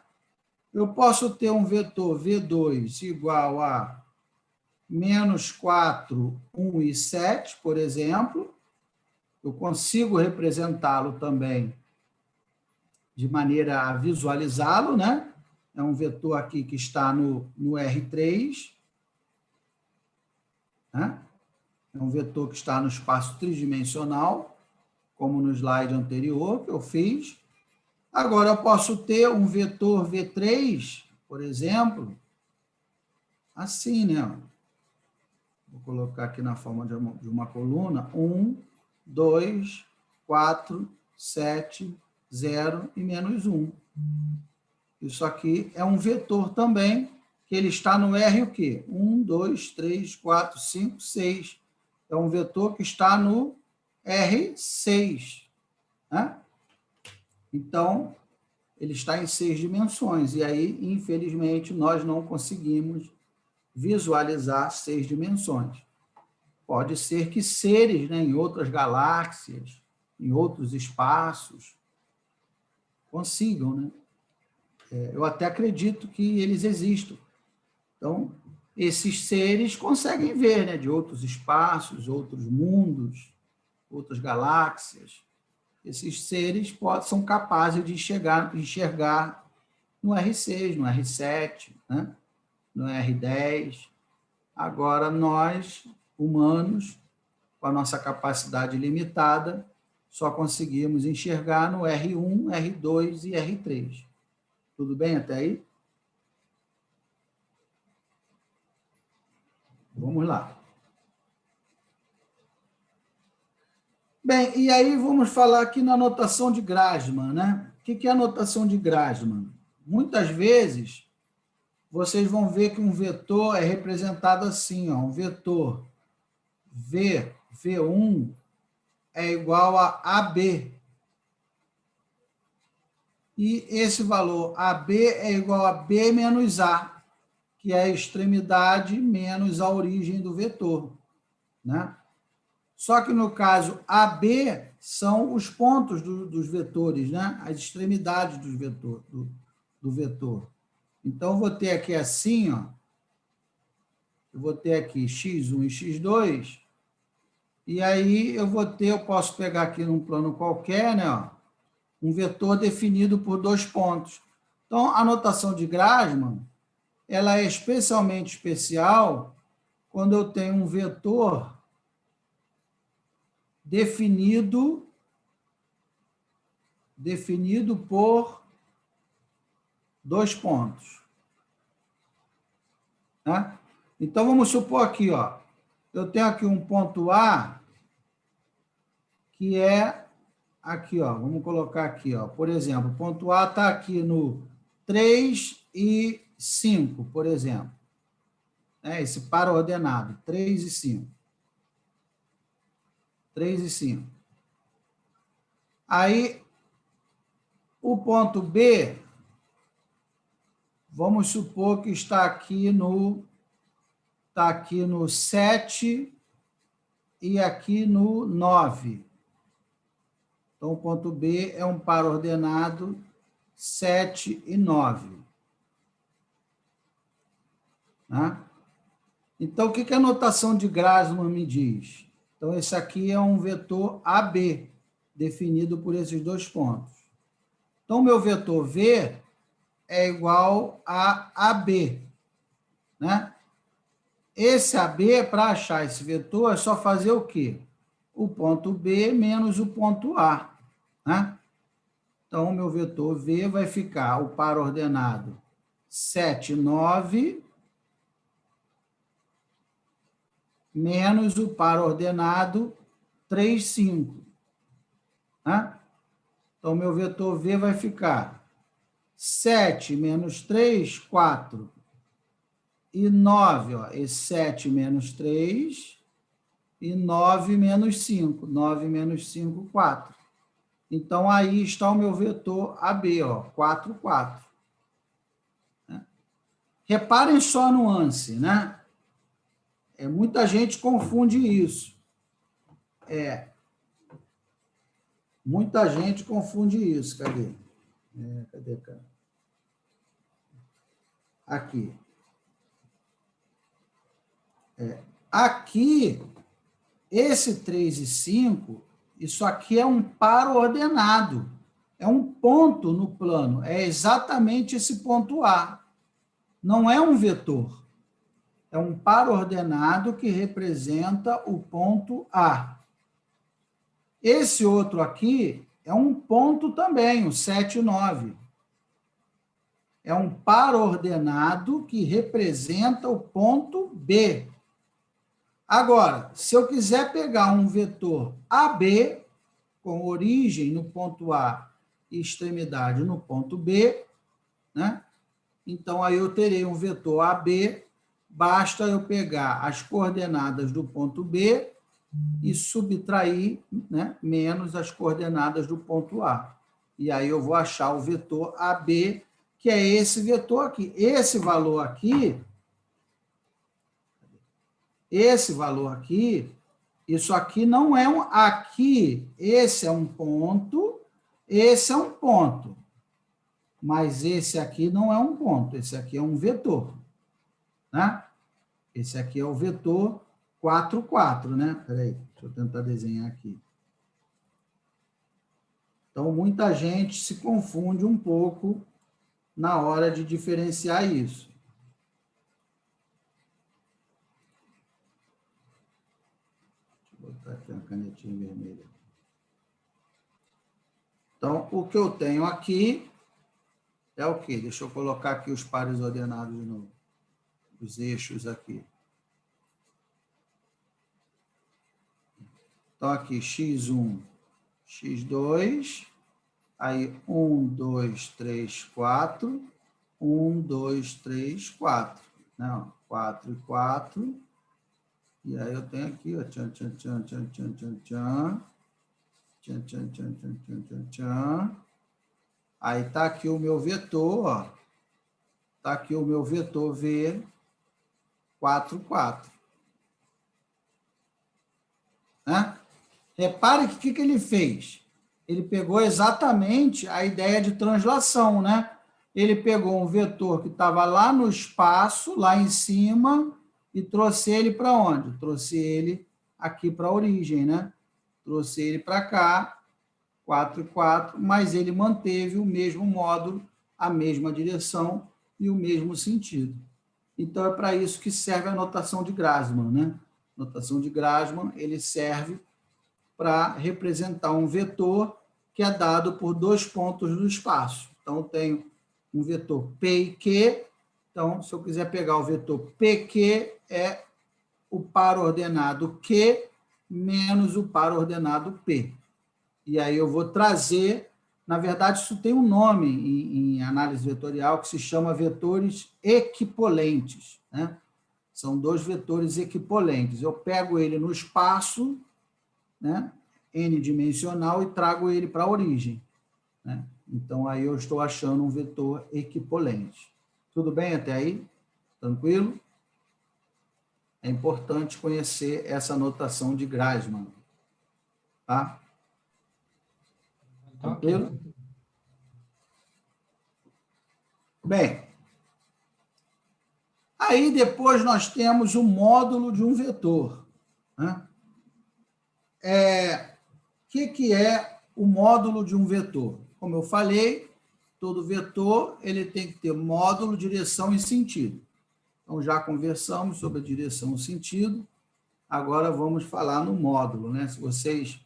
Eu posso ter um vetor V2 igual a menos 4, 1 e 7, por exemplo. Eu consigo representá-lo também de maneira a visualizá-lo, né? É um vetor aqui que está no R3, né? É um vetor que está no espaço tridimensional, como no slide anterior que eu fiz. Agora, eu posso ter um vetor V3, por exemplo, assim, né? Vou colocar aqui na forma de uma coluna: 1, 2, 4, 7, 0 e menos 1. Isso aqui é um vetor também, que ele está no R o quê? 1, 2, 3, 4, 5, 6. É um vetor que está no R6. Né? Então, ele está em 6 dimensões. E aí, infelizmente, nós não conseguimos visualizar 6 dimensões. Pode ser que seres, né, em outras galáxias, em outros espaços, consigam, né? Eu até acredito que eles existam. Então, esses seres conseguem ver, né, de outros espaços, outros mundos, outras galáxias. Esses seres são capazes de enxergar no R6, no R7, né, no R10. Agora, nós, humanos, com a nossa capacidade limitada, só conseguimos enxergar no R1, R2 e R3. Tudo bem até aí? Vamos lá. Bem, e aí vamos falar aqui na notação de Grassmann, né? O que é a notação de Grassmann? Muitas vezes, vocês vão ver que um vetor é representado assim, ó, um vetor V1 é igual a AB. E esse valor AB é igual a B menos A, que é a extremidade menos a origem do vetor, né? Só que no caso AB são os pontos dos vetores, né? As extremidades do vetor. Então, eu vou ter aqui assim, ó. Eu vou ter aqui x1 e x2, e aí eu posso pegar aqui num plano qualquer, né, ó, um vetor definido por 2 pontos. Então, a notação de Grassmann, ela é especialmente especial quando eu tenho um vetor definido por 2 pontos. Né? Então, vamos supor aqui, ó, eu tenho aqui um ponto A, que é aqui, ó, vamos colocar aqui, ó, por exemplo, o ponto A está aqui no 3 e 5, por exemplo. Né? Esse par ordenado, 3 e 5. 3 e 5. Aí, o ponto B, vamos supor que está aqui no 7 e aqui no 9. Então, o ponto B é um par ordenado 7 e 9. Né? Então, o que a notação de Grassmann me diz? Então, esse aqui é um vetor AB, definido por esses 2 pontos. Então, meu vetor V é igual a AB. Né? Esse AB, para achar esse vetor, é só fazer o quê? O ponto B menos o ponto A. Né? Então, o meu vetor V vai ficar o par ordenado 7, 9, menos o par ordenado 3, 5. né? Então, meu vetor V vai ficar 7 menos 3, 4. E 9, ó, esse 7 menos 3, e 9 menos 5. 9 menos 5, 4. Então, aí está o meu vetor AB, ó, 4, 4. Né? Reparem só a nuance, né? Muita gente confunde isso. Muita gente confunde isso. Cadê? Cadê, cara? Aqui. Aqui, esse 3 e 5, isso aqui é um par ordenado. É um ponto no plano. É exatamente esse ponto A. Não é um vetor. É um par ordenado que representa o ponto A. Esse outro aqui é um ponto também, o 7 e 9. É um par ordenado que representa o ponto B. Agora, se eu quiser pegar um vetor AB, com origem no ponto A e extremidade no ponto B, né? Então, aí eu terei um vetor AB, basta eu pegar as coordenadas do ponto B e subtrair, né, menos as coordenadas do ponto A. E aí eu vou achar o vetor AB, que é esse vetor aqui. Esse valor aqui, isso aqui não é um... Aqui, esse é um ponto, esse é um ponto. Mas esse aqui não é um ponto, esse aqui é um vetor. Né? Esse aqui é o vetor 4, 4, né? Peraí, deixa eu tentar desenhar aqui. Então, muita gente se confunde um pouco na hora de diferenciar isso. Deixa eu botar aqui uma canetinha vermelha. Então, o que eu tenho aqui é o quê? Deixa eu colocar aqui os pares ordenados de novo. Os eixos aqui. Então, aqui, x1, x2, aí 1, 2, 3, 4, 1, 2, 3, 4. Não, 4 e 4. E aí eu tenho aqui, ó, tchan, tchan, tchan, tchan, tchan, tchan, tchan. Tchan, tchan, tchan, tchan, tchan, tchan, tchan. Aí tá aqui o meu vetor, ó. Tá aqui o meu vetor V, 4, 4. Né? Repare que ele fez. Ele pegou exatamente a ideia de translação, né? Ele pegou um vetor que estava lá no espaço, lá em cima, e trouxe ele para onde? Trouxe ele aqui para a origem, né? Trouxe ele para cá, 4 e 4, mas ele manteve o mesmo módulo, a mesma direção e o mesmo sentido. Então, é para isso que serve a notação de Grassmann, né? A notação de Grassmann, ele serve para representar um vetor que é dado por dois pontos do espaço. Então, eu tenho um vetor P e Q. Então, se eu quiser pegar o vetor PQ, é o par ordenado Q menos o par ordenado P. E aí eu vou trazer... Na verdade, isso tem um nome em análise vetorial que se chama vetores equipolentes, né? São dois vetores equipolentes. Eu pego ele no espaço, né, n-dimensional, e trago ele para a origem. Né? Então, aí eu estou achando um vetor equipolente. Tudo bem até aí? Tranquilo? É importante conhecer essa notação de Grassmann. Tá? Tranquilo? Bem, aí depois nós temos o módulo de um vetor. Né? Que é o módulo de um vetor? Como eu falei, todo vetor ele tem que ter módulo, direção e sentido. Então, já conversamos sobre a direção e sentido, agora vamos falar no módulo. Né? Se vocês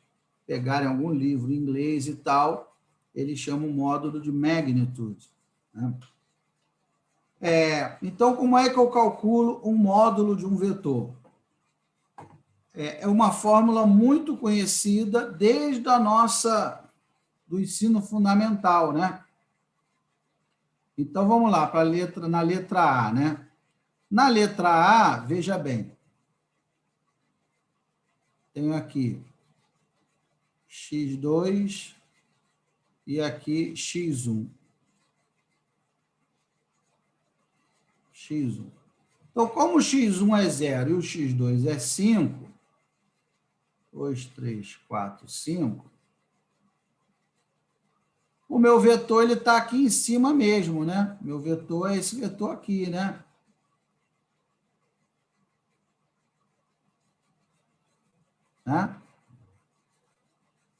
pegarem algum livro em inglês e tal, eles chamam o módulo de magnitude. Né? Então, como é que eu calculo um módulo de um vetor? É uma fórmula muito conhecida desde a nossa do ensino fundamental, né? Então, vamos lá, na letra A, né? Na letra A, veja bem, tenho aqui x2 e aqui x1. x1. Então, como o x1 é 0 e o x2 é 5, 2, 3, 4, 5, o meu vetor está aqui em cima mesmo, né? Meu vetor é esse vetor aqui, né?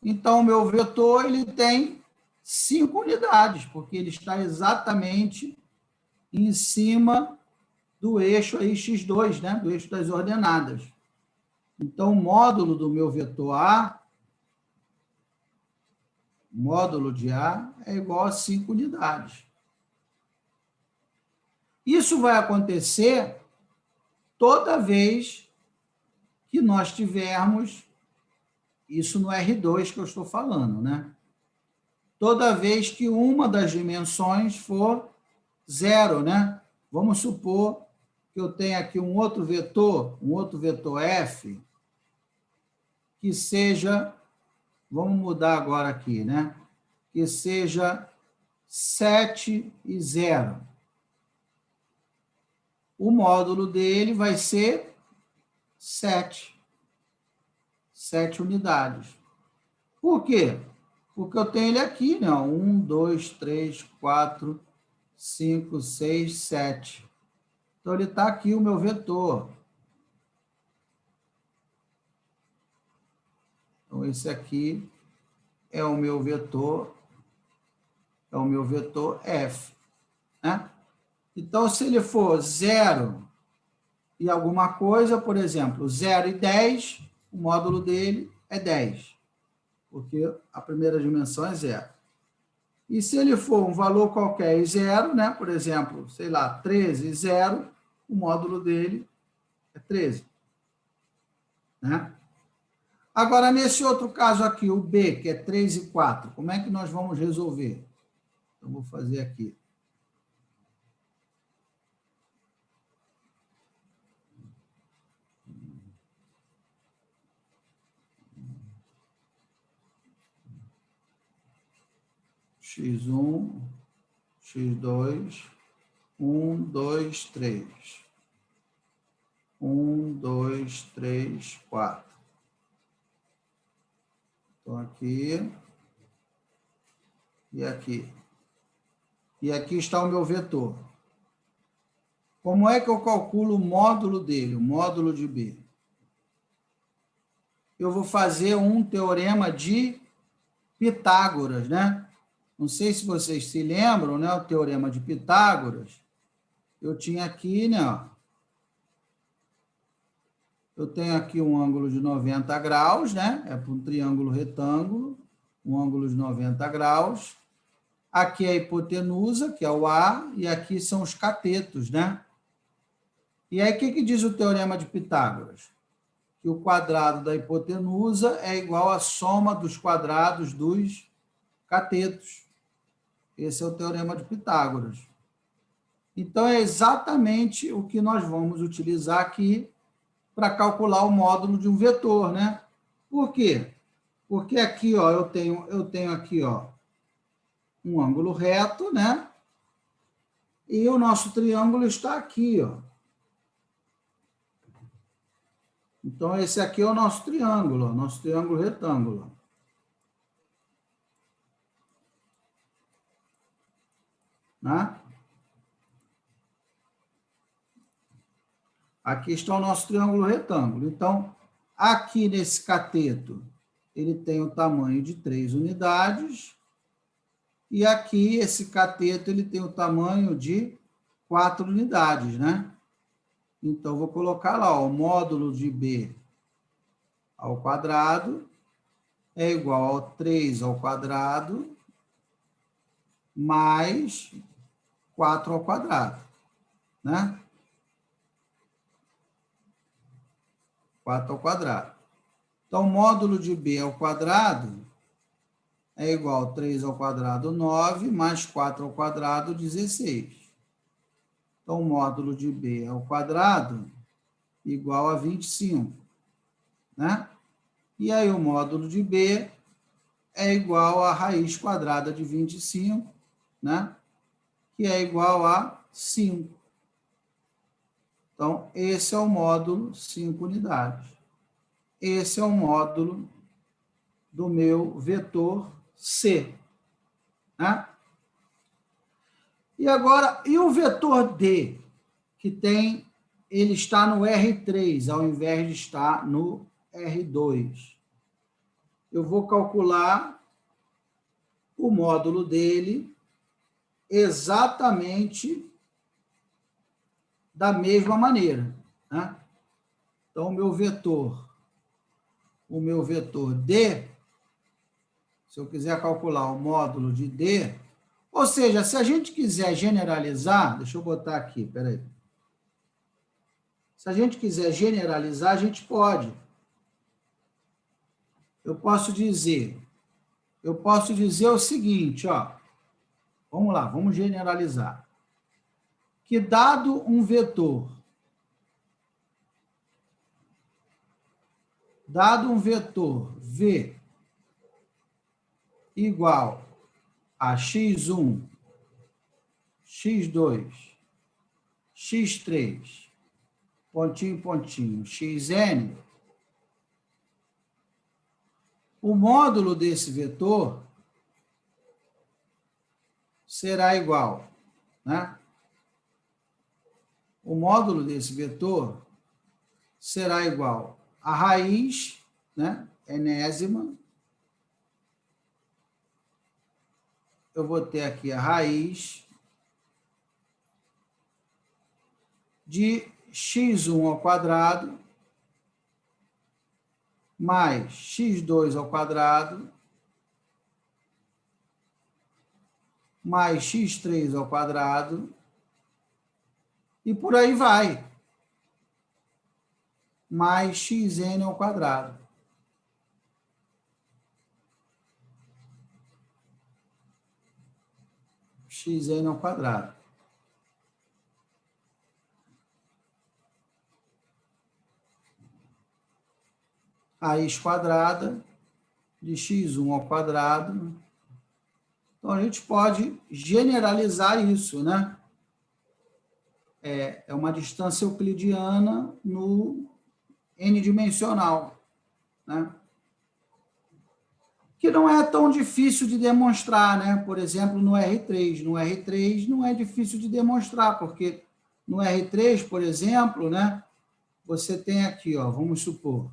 Então, o meu vetor ele tem 5 unidades, porque ele está exatamente em cima do eixo aí x2, né? Do eixo das ordenadas. Então, o módulo do meu vetor A, módulo de A, é igual a 5 unidades. Isso vai acontecer toda vez que nós tivermos, isso no R2 que eu estou falando, né? Toda vez que uma das dimensões for 0, né? Vamos supor que eu tenha aqui um outro vetor f, que seja, vamos mudar agora aqui, né? Que seja 7 e 0. O módulo dele vai ser 7. 7 unidades. Por quê? Porque eu tenho ele aqui, né? 1, 2, 3, 4, 5, 6, 7. Então, ele está aqui o meu vetor. Então, esse aqui é o meu vetor f, né? Então, se ele for 0 e alguma coisa, por exemplo, 0 e 10, o módulo dele é 10, porque a primeira dimensão é 0. E se ele for um valor qualquer e 0, né? Por exemplo, sei lá, 13 e 0, o módulo dele é 13. Né? Agora, nesse outro caso aqui, o B, que é 3 e 4, como é que nós vamos resolver? Então, vou fazer aqui. x1, x2, 1, 2, 3. 1, 2, 3, 4. Então, aqui e aqui. E aqui está o meu vetor. Como é que eu calculo o módulo dele, o módulo de B? Eu vou fazer um teorema de Pitágoras, né? Não sei se vocês se lembram, né? O teorema de Pitágoras. Eu tinha aqui, né? Ó, eu tenho aqui um ângulo de 90 graus, né? É para um triângulo retângulo, um ângulo de 90 graus. Aqui é a hipotenusa, que é o A, e aqui são os catetos, né? E aí, o que diz o teorema de Pitágoras? Que o quadrado da hipotenusa é igual à soma dos quadrados dos catetos. Esse é o teorema de Pitágoras. Então, é exatamente o que nós vamos utilizar aqui para calcular o módulo de um vetor, né? Por quê? Porque aqui, ó, eu tenho aqui, ó, um ângulo reto, né? E o nosso triângulo está aqui, ó. Então, esse aqui é o nosso triângulo, ó, nosso triângulo retângulo. Né? Aqui está o nosso triângulo retângulo. Então, aqui nesse cateto, ele tem o tamanho de 3 unidades. E aqui, esse cateto, ele tem o tamanho de 4 unidades, né? Então, vou colocar lá, ó, o módulo de B ao quadrado é igual a 3 ao quadrado mais 4 ao quadrado, né? 4 ao quadrado. Então, o módulo de B ao quadrado é igual a 3 ao quadrado, 9, mais 4 ao quadrado, 16. Então, o módulo de B ao quadrado igual a 25, né? E aí, o módulo de B é igual a raiz quadrada de 25, né? Que é igual a 5. Então, esse é o módulo 5 unidades. Esse é o módulo do meu vetor C, né? E agora, e o vetor D, que tem, ele está no R3, ao invés de estar no R2. Eu vou calcular o módulo dele exatamente da mesma maneira, né? Então, o meu vetor D, se eu quiser calcular o módulo de D, ou seja, se a gente quiser generalizar, deixa eu botar aqui, peraí. Se a gente quiser generalizar, a gente pode. Eu posso dizer o seguinte, ó. Vamos lá, vamos generalizar. Que dado um vetor V igual a x1, x2, x3, pontinho, pontinho, xn, o módulo desse vetor será igual, né? O módulo desse vetor será igual a raiz, né? Enésima. Eu vou ter aqui a raiz de x1 ao quadrado mais x2 ao quadrado mais x3 ao quadrado e por aí vai, mais xn ao quadrado. Xn ao quadrado. Raiz quadrada de x1 ao quadrado. Então, a gente pode generalizar isso, né? É uma distância euclidiana no n-dimensional, né? Que não é tão difícil de demonstrar, né? Por exemplo, no R3. No R3 não é difícil de demonstrar, porque no R3, por exemplo, né? Você tem aqui, ó, vamos supor.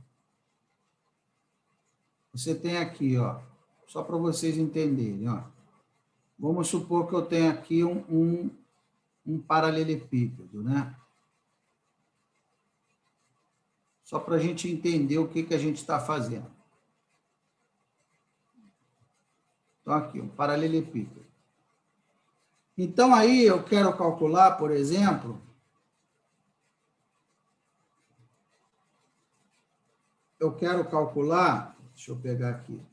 Você tem aqui, ó, só para vocês entenderem, ó. Vamos supor que eu tenho aqui um paralelepípedo, né? Só para a gente entender o que a gente está fazendo. Então, aqui, um paralelepípedo. Então, aí eu quero calcular, por exemplo, deixa eu pegar aqui,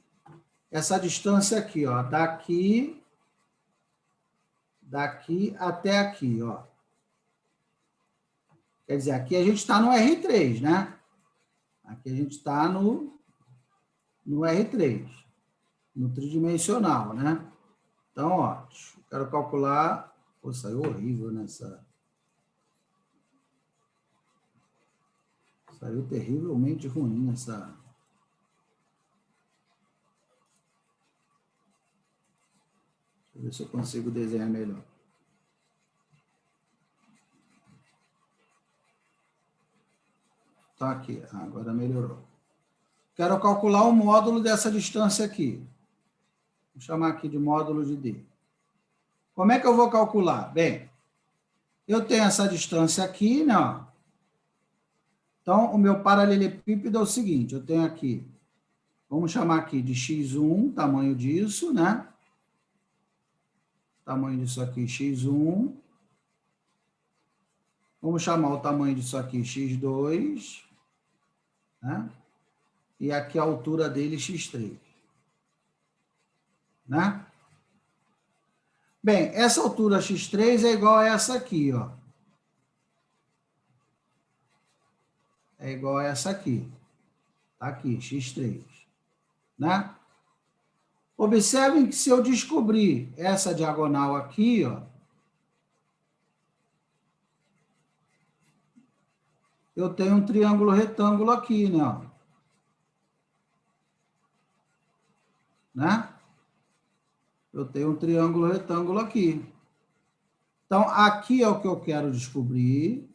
essa distância aqui, ó, daqui até aqui, ó. Quer dizer, aqui a gente está no R3, né? Aqui a gente está no R3, no tridimensional, né? Então, ó, eu quero calcular... Pô, saiu horrível nessa... Saiu terrivelmente ruim essa... Deixa eu ver se eu consigo desenhar melhor. Tá aqui, agora melhorou. Quero calcular o módulo dessa distância aqui. Vou chamar aqui de módulo de D. Como é que eu vou calcular? Bem, eu tenho essa distância aqui, né? Então, o meu paralelepípedo é o seguinte, eu tenho aqui, vamos chamar aqui de x1, tamanho disso, né? Tamanho disso aqui, x1. Vamos chamar o tamanho disso aqui, x2, né? E aqui a altura dele, x3. né? Bem, essa altura x3 é igual a essa aqui, ó. É igual a essa aqui. Tá aqui, x3, né? Observem que se eu descobrir essa diagonal aqui, ó, eu tenho um triângulo retângulo aqui, né? Ó. Né? Eu tenho um triângulo retângulo aqui. Então, aqui é o que eu quero descobrir.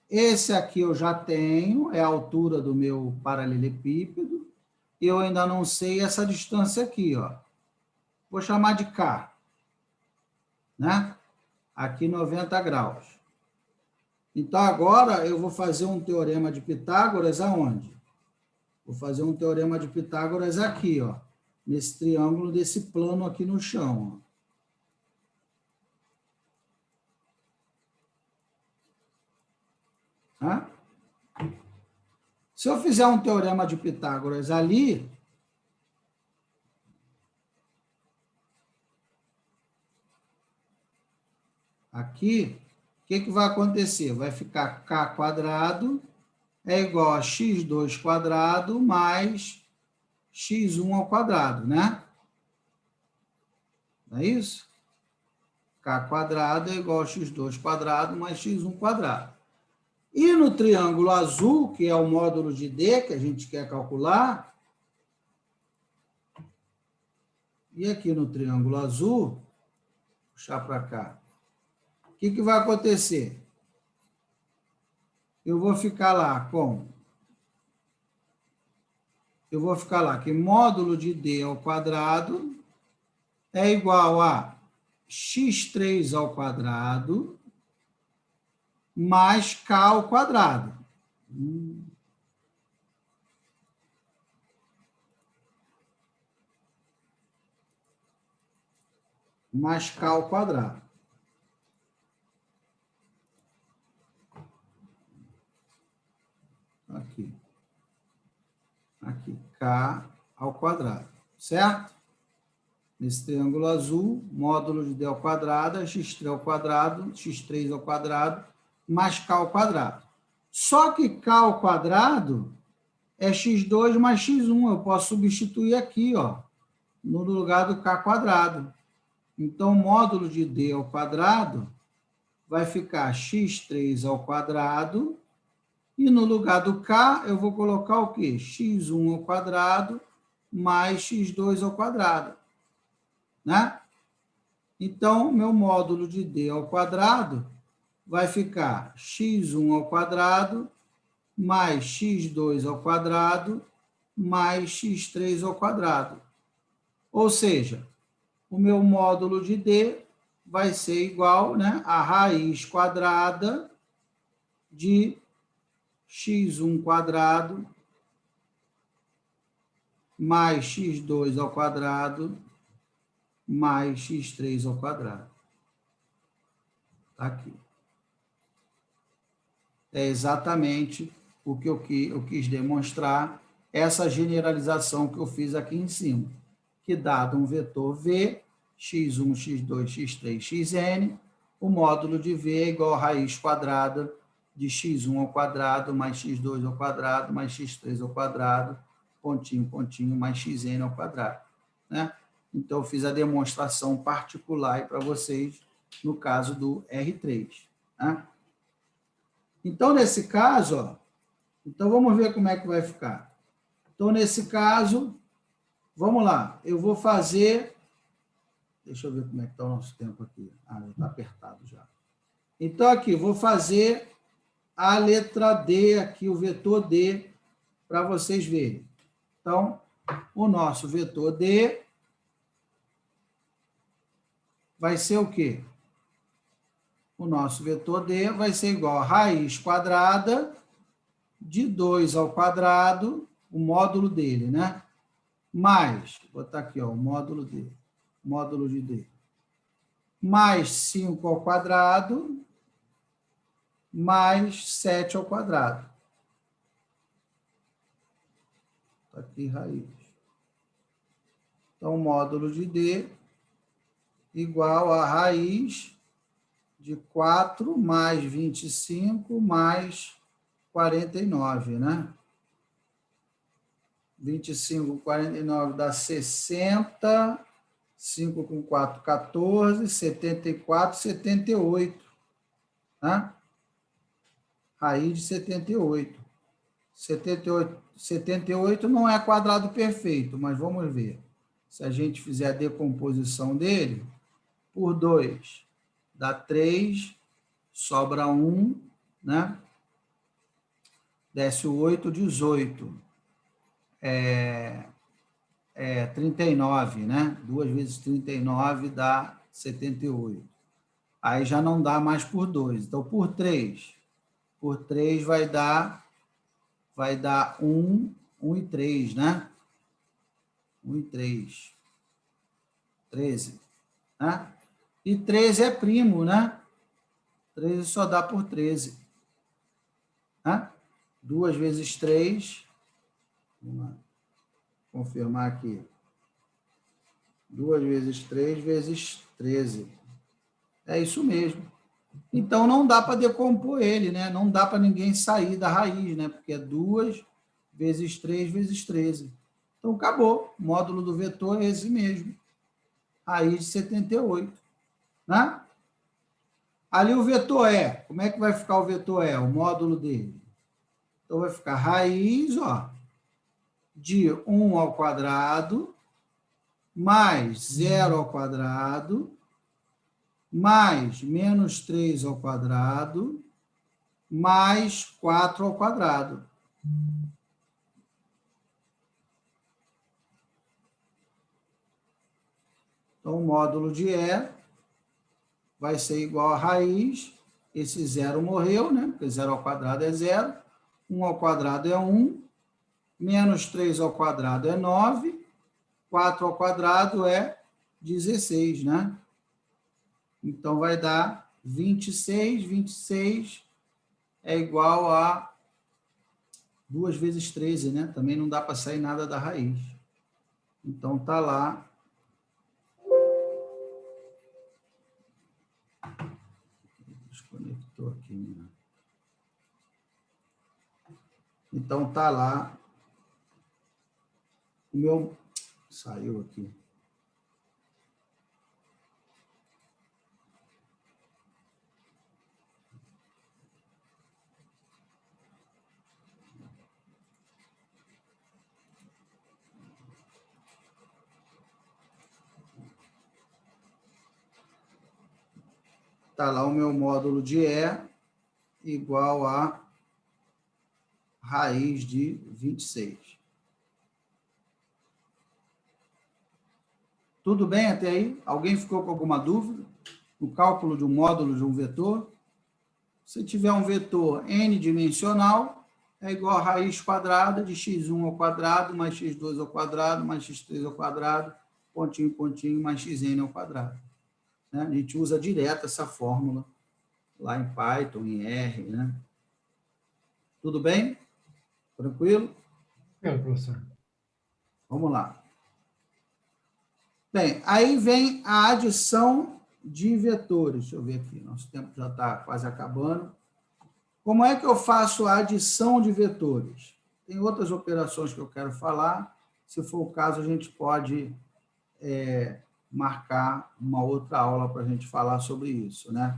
Esse aqui eu já tenho, é a altura do meu paralelepípedo. E eu ainda não sei essa distância aqui, ó. Vou chamar de K. Né? Aqui 90 graus. Então, agora eu vou fazer um teorema de Pitágoras aonde? Vou fazer um teorema de Pitágoras aqui, ó. Nesse triângulo desse plano aqui no chão, ó. Tá? Se eu fizer um teorema de Pitágoras ali, aqui, o que vai acontecer? Vai ficar k quadrado é igual a x2 quadrado mais x1 ao quadrado, né? Não é isso? K quadrado é igual a x2 quadrado mais x1 quadrado. E no triângulo azul, que é o módulo de D que a gente quer calcular, e aqui no triângulo azul, puxar para cá, o que vai acontecer? Eu vou ficar lá com... Eu vou ficar lá que módulo de D ao quadrado é igual a x3 ao quadrado mais k ao quadrado. Mais k ao quadrado. Aqui. Aqui, k ao quadrado, certo? Nesse triângulo azul, módulo de D ao quadrado é x3 ao quadrado, x3 ao quadrado, mais k ao quadrado. Só que k ao quadrado é x2 mais x1. Eu posso substituir aqui, ó, no lugar do k quadrado. Então, módulo de D ao quadrado vai ficar x3 ao quadrado, e no lugar do k, eu vou colocar o quê? x1 ao quadrado mais x2 ao quadrado. Né? Então, meu módulo de D ao quadrado vai ficar x1 ao quadrado mais x2 ao quadrado mais x3 ao quadrado. Ou seja, o meu módulo de D vai ser igual, né, a raiz quadrada de x1 quadrado mais x2 ao quadrado mais x3 ao quadrado. Tá aqui. É exatamente o que eu quis demonstrar, essa generalização que eu fiz aqui em cima, que dado um vetor V, x1, x2, x3, xn, o módulo de V é igual a raiz quadrada de x1 ao quadrado mais x2 ao quadrado mais x3 ao quadrado, pontinho, pontinho, mais xn ao quadrado. Né? Então, eu fiz a demonstração particular para vocês no caso do R3. Né? Então, nesse caso, ó, então vamos ver como é que vai ficar. Então, nesse caso, vamos lá, eu vou fazer... Deixa eu ver como é que está o nosso tempo aqui. Ah, já está apertado já. Então, aqui, vou fazer a letra D aqui, o vetor D, para vocês verem. Então, o nosso vetor D vai ser o quê? O nosso vetor D vai ser igual a raiz quadrada de 2 ao quadrado, o módulo dele, né? Mais, vou botar aqui, ó, o módulo D, módulo de D, mais 5 ao quadrado, mais 7 ao quadrado. Está aqui raiz. Então, módulo de D igual a raiz de 4 mais 25 mais 49, né? 25, 49 dá 60, 5 com 4, 14, 74, 78, né? Raiz de 78. 78 não é quadrado perfeito, mas vamos ver. Se a gente fizer a decomposição dele, por 2 dá 3, sobra 1, né? Desce o 8, 18. 39, né? 2 vezes 39 dá 78. Aí já não dá mais por 2. Então, por 3. Por 3 vai dar 1, 1 e 3, né? 1 e 3. 13, né? E 13 é primo, né? 13 só dá por 13. Né? 2 vezes 3. Vamos lá. Confirmar aqui. 2 vezes 3 vezes 13. É isso mesmo. Então, não dá para decompor ele, né? Não dá para ninguém sair da raiz, né? Porque é 2 vezes 3 vezes 13. Então, acabou. O módulo do vetor é esse mesmo. Raiz de 78. Né? Ali o vetor é. Como é que vai ficar o vetor é? O módulo dele. Então, vai ficar raiz, ó, de 1 ao quadrado, mais 0 ao quadrado, mais menos 3 ao quadrado, mais 4 ao quadrado. Então, o módulo de E vai ser igual a raiz, esse zero morreu, né? Porque 0 ao quadrado é 0, 1 ao quadrado é 1, menos 3 ao quadrado é 9, 4 ao quadrado é 16, né? Então, vai dar 26, 26 é igual a 2 vezes 13, né? Também não dá para sair nada da raiz. Então, tá lá. Desconectou aqui, né? Então, tá lá. O meu... Saiu aqui. Está lá o meu módulo de E igual a raiz de 26. Tudo bem até aí? Alguém ficou com alguma dúvida no cálculo de um módulo de um vetor? Se tiver um vetor n-dimensional, é igual a raiz quadrada de x1 ao quadrado, mais x2 ao quadrado, mais x3 ao quadrado, pontinho, pontinho, mais xn ao quadrado. Né? A gente usa direto essa fórmula lá em Python, em R, né? Tudo bem? Tranquilo? Professor. Vamos lá. Bem, aí vem a adição de vetores. Deixa eu ver aqui, nosso tempo já está quase acabando. Como é que eu faço a adição de vetores? Tem outras operações que eu quero falar. Se for o caso, a gente pode marcar uma outra aula para a gente falar sobre isso, né?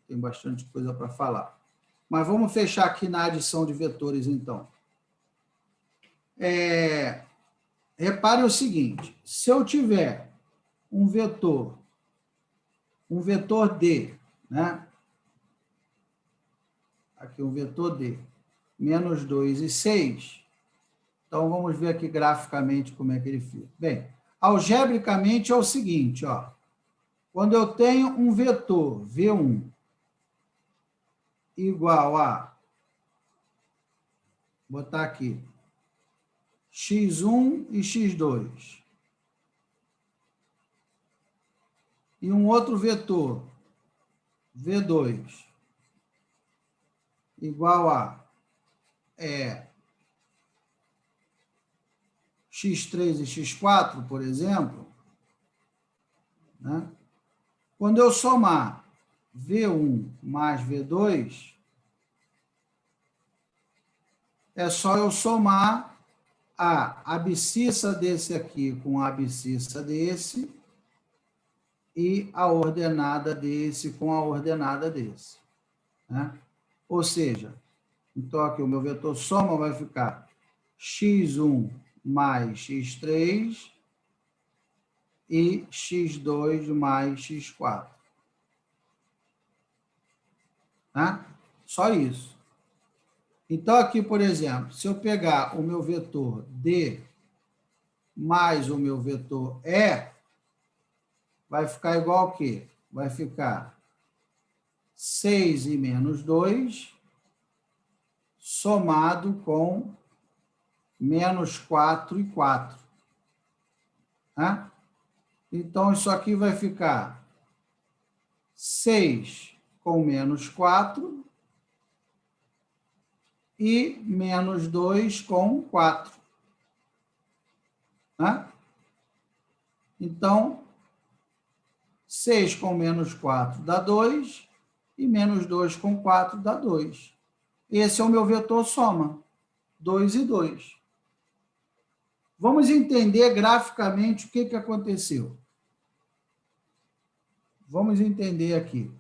Tem bastante coisa para falar. Mas vamos fechar aqui na adição de vetores, então. Repare o seguinte, se eu tiver um vetor D, né? Aqui um vetor D, menos 2 e 6. Então, vamos ver aqui graficamente como é que ele fica. Bem, algebricamente é o seguinte, ó. Quando eu tenho um vetor V1 igual a, vou botar aqui, x1 e x2, e um outro vetor, V2, igual a x3 e x4, por exemplo, né? Quando eu somar V1 mais V2, é só eu somar a abscissa desse aqui com a abscissa desse e a ordenada desse com a ordenada desse, né? Ou seja, então aqui o meu vetor soma vai ficar x1 mais x3 e x2 mais x4. Tá? Só isso. Então, aqui, por exemplo, se eu pegar o meu vetor D mais o meu vetor E, vai ficar igual ao quê? Vai ficar 6 e menos 2, somado com menos 4 e 4. Tá? Então, isso aqui vai ficar 6 com menos 4 e menos 2 com 4. Tá? Então, 6 com menos 4 dá 2 e menos 2 com 4 dá 2. Esse é o meu vetor soma, 2 e 2. Vamos entender graficamente o que aconteceu. Vamos entender aqui.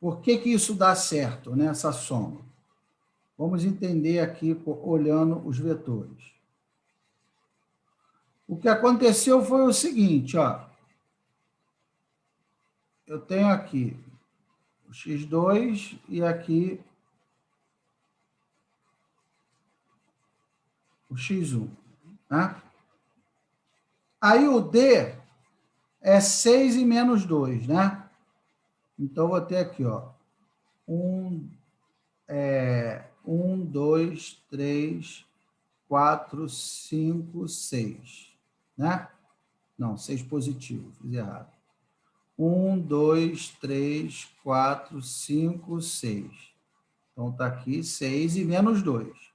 Por que isso dá certo, né, essa soma? Vamos entender aqui olhando os vetores. O que aconteceu foi o seguinte, ó. Eu tenho aqui o x2 e aqui o x1. Né? Aí o D é 6 e menos 2, né? Então, vou ter aqui, ó. 1, 2, 3, 4, 5, 6. Né? Não, 6 positivo, fiz errado. 1, 2, 3, 4, 5, 6. Então, está aqui 6 e menos 2.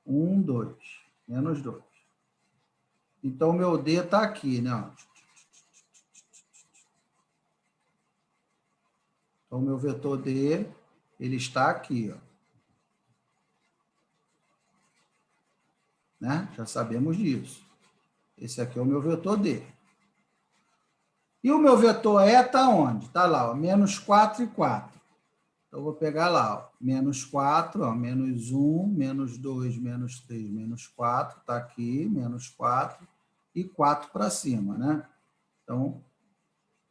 1, 2, menos 2. Então, o meu D está aqui, né? Então, o meu vetor D, ele está aqui, ó. Né? Já sabemos disso. Esse aqui é o meu vetor D. E o meu vetor E está onde? Está lá, ó, menos 4 e 4. Então, eu vou pegar lá, ó, menos 4, ó, menos 1, menos 2, menos 3, menos 4, está aqui, menos 4, e 4 para cima, né? Então,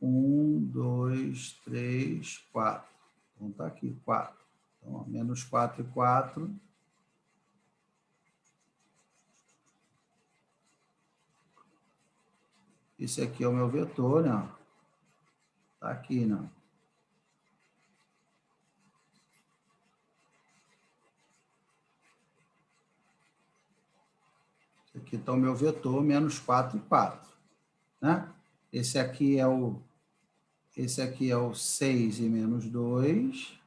1, 2, 3, 4. Então, está aqui, 4. Então, ó, menos 4 e 4. Esse aqui é o meu vetor, né? Está aqui, né? Esse aqui está o meu vetor, menos 4 e 4. Né? Esse aqui é o 6 e menos 2.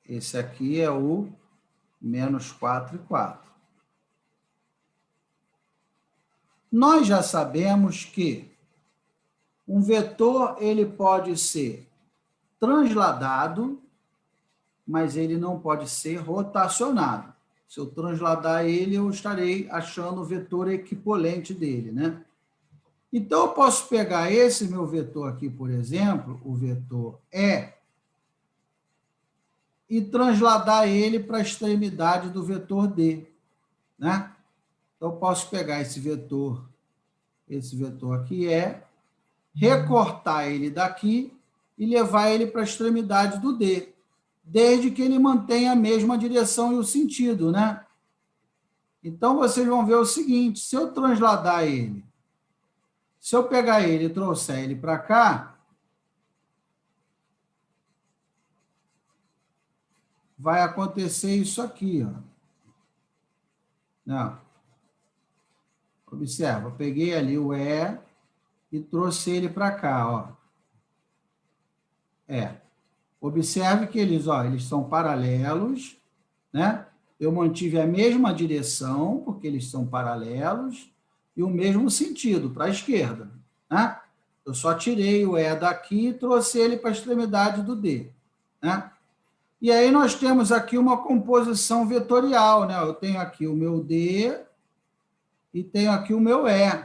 Esse aqui é o menos 4 e 4. Nós já sabemos que um vetor ele pode ser transladado, mas ele não pode ser rotacionado. Se eu transladar ele, eu estarei achando o vetor equipolente dele, né? Então, eu posso pegar esse meu vetor aqui, por exemplo, o vetor E, e transladar ele para a extremidade do vetor D, né? Então, eu posso pegar esse vetor aqui recortar ele daqui e levar ele para a extremidade do D, desde que ele mantenha a mesma direção e o sentido, né? Então, vocês vão ver o seguinte, se eu transladar ele, se eu pegar ele e trouxer ele para cá, vai acontecer isso aqui, ó. Não. Observa, eu peguei ali o E e trouxe ele para cá, ó. Observe que eles são paralelos, né? Eu mantive a mesma direção, porque eles são paralelos, e o mesmo sentido, para a esquerda, né? Eu só tirei o E daqui e trouxe ele para a extremidade do D, né? E aí nós temos aqui uma composição vetorial, né? Eu tenho aqui o meu D e tenho aqui o meu E.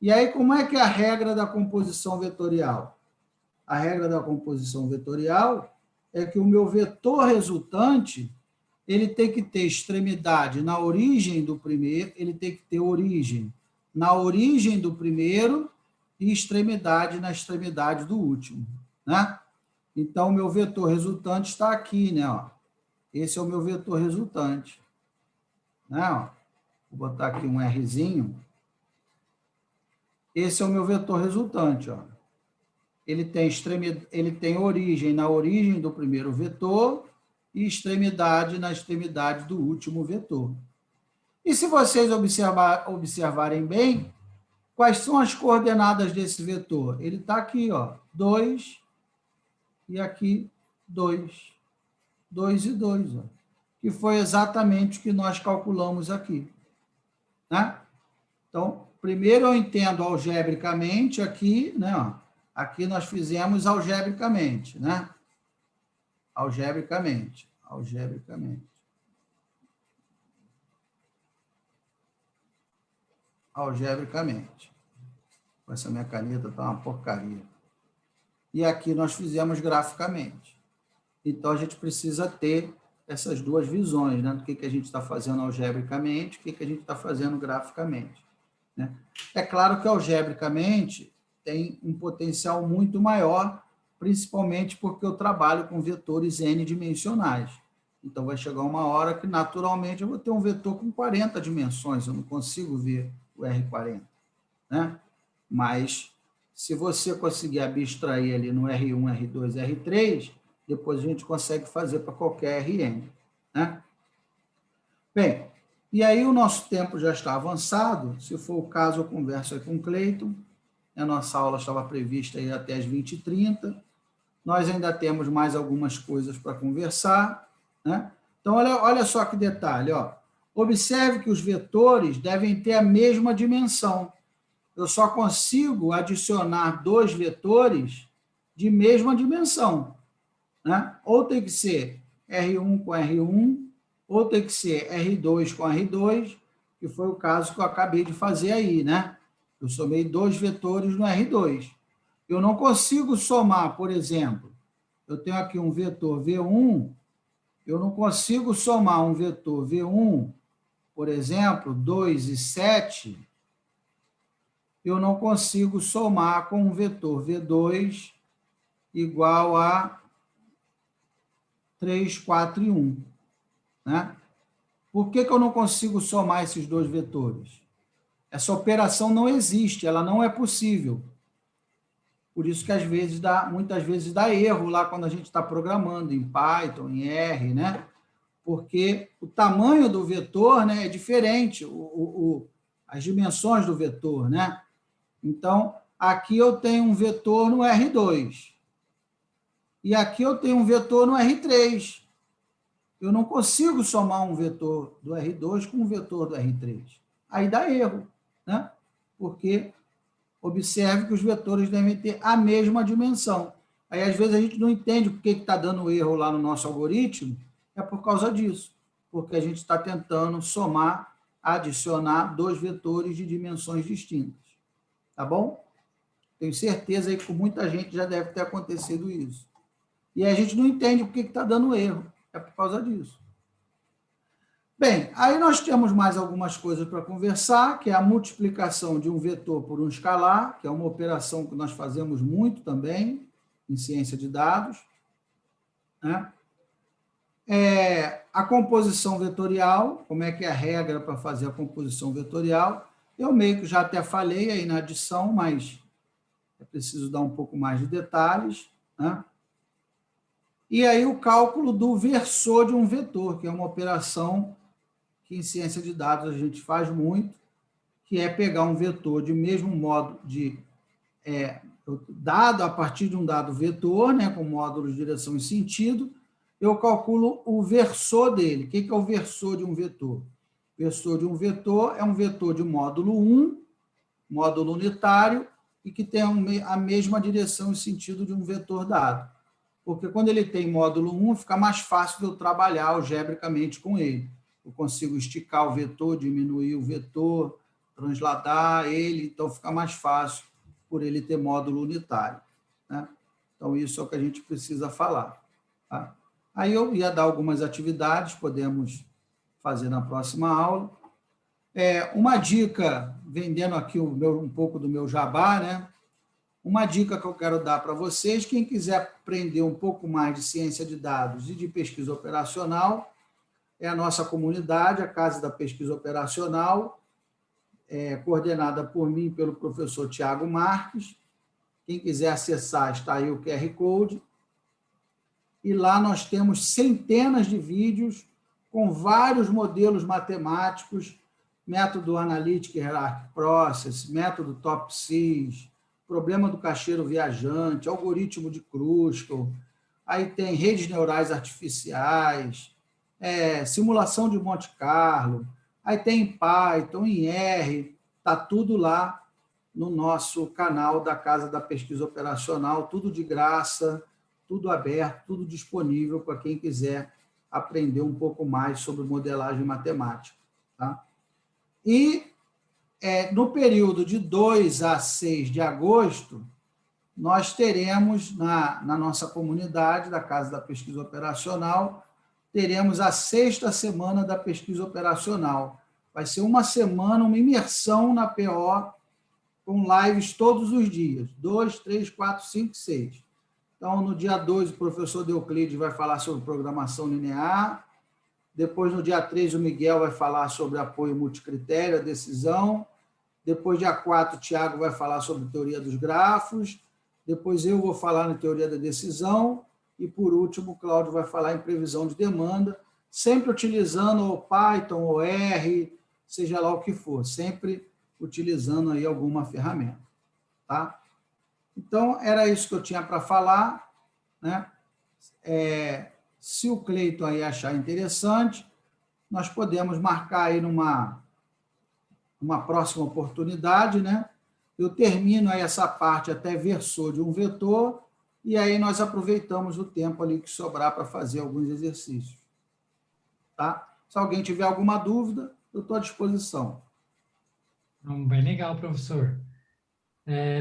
E aí, como é que é a regra da composição vetorial? A regra da composição vetorial é que o meu vetor resultante ele tem que ter extremidade na origem do primeiro, ele tem que ter origem na origem do primeiro e extremidade na extremidade do último, né? Então, o meu vetor resultante está aqui, né? Ó. Esse é o meu vetor resultante. Né? Ó. Vou botar aqui um Rzinho. Esse é o meu vetor resultante. Ó. Ele tem origem na origem do primeiro vetor e extremidade na extremidade do último vetor. E se vocês observarem bem, quais são as coordenadas desse vetor? Ele está aqui, ó, 2 e aqui 2. 2 e 2, ó, que foi exatamente o que nós calculamos aqui. Né? Então, primeiro eu entendo algebricamente aqui, né? Ó, aqui nós fizemos algebricamente, né? Algebricamente. Essa minha caneta está uma porcaria. E aqui nós fizemos graficamente. Então, a gente precisa ter essas duas visões, né? Do que a gente está fazendo algebricamente, o que a gente está fazendo graficamente. Né? É claro que algebricamente tem um potencial muito maior, principalmente porque eu trabalho com vetores n-dimensionais. Então, vai chegar uma hora que, naturalmente, eu vou ter um vetor com 40 dimensões, eu não consigo ver o R40. Né? Mas, se você conseguir abstrair ali no R1, R2, R3, depois a gente consegue fazer para qualquer Rn. Né? Bem, e aí o nosso tempo já está avançado, se for o caso eu converso aí com o Cleiton, a nossa aula estava prevista aí até as 20h30, nós ainda temos mais algumas coisas para conversar, né? Então, olha só que detalhe, ó. Observe que os vetores devem ter a mesma dimensão. Eu só consigo adicionar dois vetores de mesma dimensão. Né? Ou tem que ser R1 com R1, ou tem que ser R2 com R2, que foi o caso que eu acabei de fazer aí, né? Eu somei dois vetores no R2. Eu não consigo somar, por exemplo, eu tenho aqui um vetor V1, eu não consigo somar um vetor V1, por exemplo, 2 e 7, eu não consigo somar com um vetor V2 igual a 3, 4 e 1. Né? Por que eu não consigo somar esses dois vetores? Essa operação não existe, ela não é possível. Por isso que muitas vezes dá erro lá quando a gente está programando em Python, em R, né? Porque o tamanho do vetor, né, é diferente, as dimensões do vetor. Né? Então, aqui eu tenho um vetor no R2. E aqui eu tenho um vetor no R3. Eu não consigo somar um vetor do R2 com um vetor do R3. Aí dá erro, né? Porque observe que os vetores devem ter a mesma dimensão. Aí, às vezes, a gente não entende por que está dando erro lá no nosso algoritmo, é por causa disso, porque a gente está tentando somar, adicionar dois vetores de dimensões distintas. Tá bom? Tenho certeza aí que com muita gente já deve ter acontecido isso. E a gente não entende por que está dando erro. É por causa disso. Bem, aí nós temos mais algumas coisas para conversar, que é a multiplicação de um vetor por um escalar, que é uma operação que nós fazemos muito também em ciência de dados. Né? A composição vetorial, como é que é a regra para fazer a composição vetorial. Eu meio que já até falei aí na adição, mas é preciso dar um pouco mais de detalhes. Né? E aí o cálculo do versor de um vetor, que é uma operação que em ciência de dados a gente faz muito, que é pegar um vetor de mesmo modo dado a partir de um dado vetor, né, com módulos de direção e sentido, eu calculo o versor dele. O que é o versor de um vetor? O versor de um vetor é um vetor de módulo 1, módulo unitário, e que tem a mesma direção e sentido de um vetor dado. Porque quando ele tem módulo 1, fica mais fácil de eu trabalhar algebricamente com ele. Eu consigo esticar o vetor, diminuir o vetor, transladar ele, então fica mais fácil por ele ter módulo unitário, né? Então, isso é o que a gente precisa falar, tá? Aí eu ia dar algumas atividades, podemos fazer na próxima aula. Uma dica, vendendo aqui um pouco do meu jabá, né? Uma dica que eu quero dar para vocês, quem quiser aprender um pouco mais de ciência de dados e de pesquisa operacional, é a nossa comunidade, a Casa da Pesquisa Operacional, coordenada por mim e pelo professor Tiago Marques. Quem quiser acessar, está aí o QR Code. E lá nós temos centenas de vídeos com vários modelos matemáticos, método Analytic Hierarchy Process, método TOPSys, problema do caixeiro viajante, algoritmo de Kruskal, aí tem redes neurais artificiais, simulação de Monte Carlo, aí tem em Python, em R, está tudo lá no nosso canal da Casa da Pesquisa Operacional, tudo de graça, tudo aberto, tudo disponível para quem quiser aprender um pouco mais sobre modelagem matemática, tá? E no período de 2 a 6 de agosto, nós teremos na nossa comunidade da Casa da Pesquisa Operacional, teremos a 6ª semana da pesquisa operacional. Vai ser uma semana, uma imersão na PO, com lives todos os dias, 2, 3, 4, 5, 6. Então, no dia 2, o professor Euclides vai falar sobre programação linear. Depois, no dia 3, o Miguel vai falar sobre apoio multicritério, a decisão. Depois, dia 4, o Tiago vai falar sobre teoria dos grafos. Depois, eu vou falar na teoria da decisão. E, por último, o Cláudio vai falar em previsão de demanda, sempre utilizando o Python, o R, seja lá o que for, sempre utilizando aí alguma ferramenta, tá? Então, era isso que eu tinha para falar, né? Se o Cleiton aí achar interessante, nós podemos marcar aí numa próxima oportunidade, né? Eu termino aí essa parte até versor de um vetor, e aí nós aproveitamos o tempo ali que sobrar para fazer alguns exercícios, tá? Se alguém tiver alguma dúvida, eu estou à disposição. Bem legal, professor.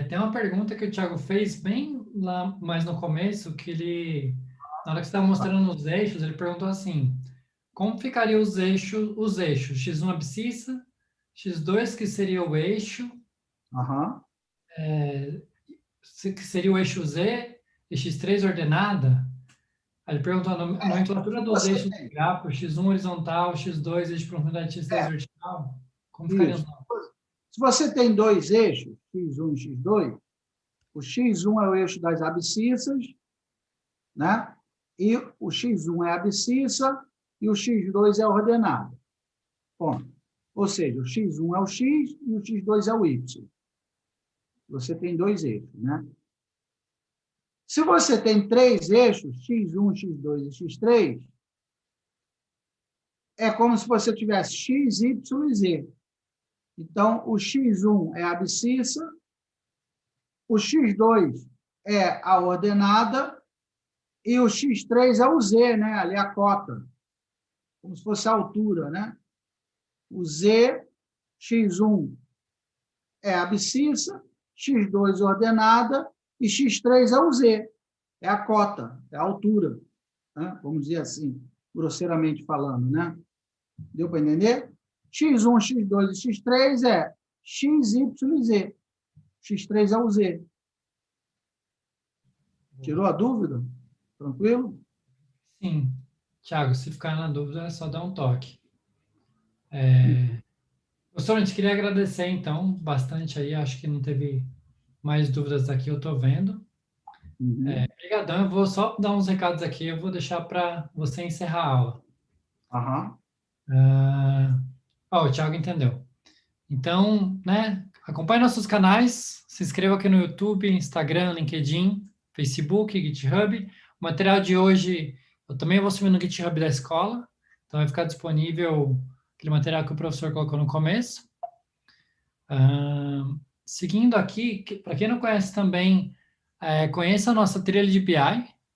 Tem uma pergunta que o Thiago fez bem lá mais no começo, que ele, na hora que você estava mostrando os eixos, ele perguntou assim, como ficariam os eixos? X1 abscissa, X2 que seria o eixo, Uhum. que seria o eixo Z, e X3 ordenada? Aí ele perguntou a nomenclatura dos eixos do gráfico, X1 horizontal, X2 eixo de profundidade, X3 vertical. Como ficariam os nomes? Se você tem dois eixos, X1 e X2, o X1 é o eixo das abscissas, né? E o X1 é a abscissa e o X2 é a ordenada. Ponto. Ou seja, o X1 é o X e o X2 é o Y. Você tem dois eixos, né? Se você tem três eixos, X1, X2 e X3, é como se você tivesse X, Y e Z. Então, o X1 é a abscissa, o X2 é a ordenada e o X3 é o Z, né? Ali a cota, como se fosse a altura, né? O Z, X1 é a abscissa, X2 ordenada e X3 é o Z, é a cota, é a altura, né? Vamos dizer assim, grosseiramente falando, né? Deu para entender? X1, X2 e X3 é X, Y e Z. X3 é o Z. Tirou a dúvida? Tranquilo? Sim. Thiago, se ficar na dúvida, é só dar um toque. Professor, a gente queria agradecer, então, bastante aí. Acho que não teve mais dúvidas aqui, eu estou vendo. Obrigadão. Eu vou só dar uns recados aqui, eu vou deixar para você encerrar a aula. O Thiago entendeu. Então, né, acompanhe nossos canais, se inscreva aqui no YouTube, Instagram, LinkedIn, Facebook, GitHub. O material de hoje Eu também vou subir no GitHub da escola, então vai ficar disponível aquele material que o professor colocou no começo. Seguindo aqui, para quem não conhece também, conheça a nossa trilha de BI,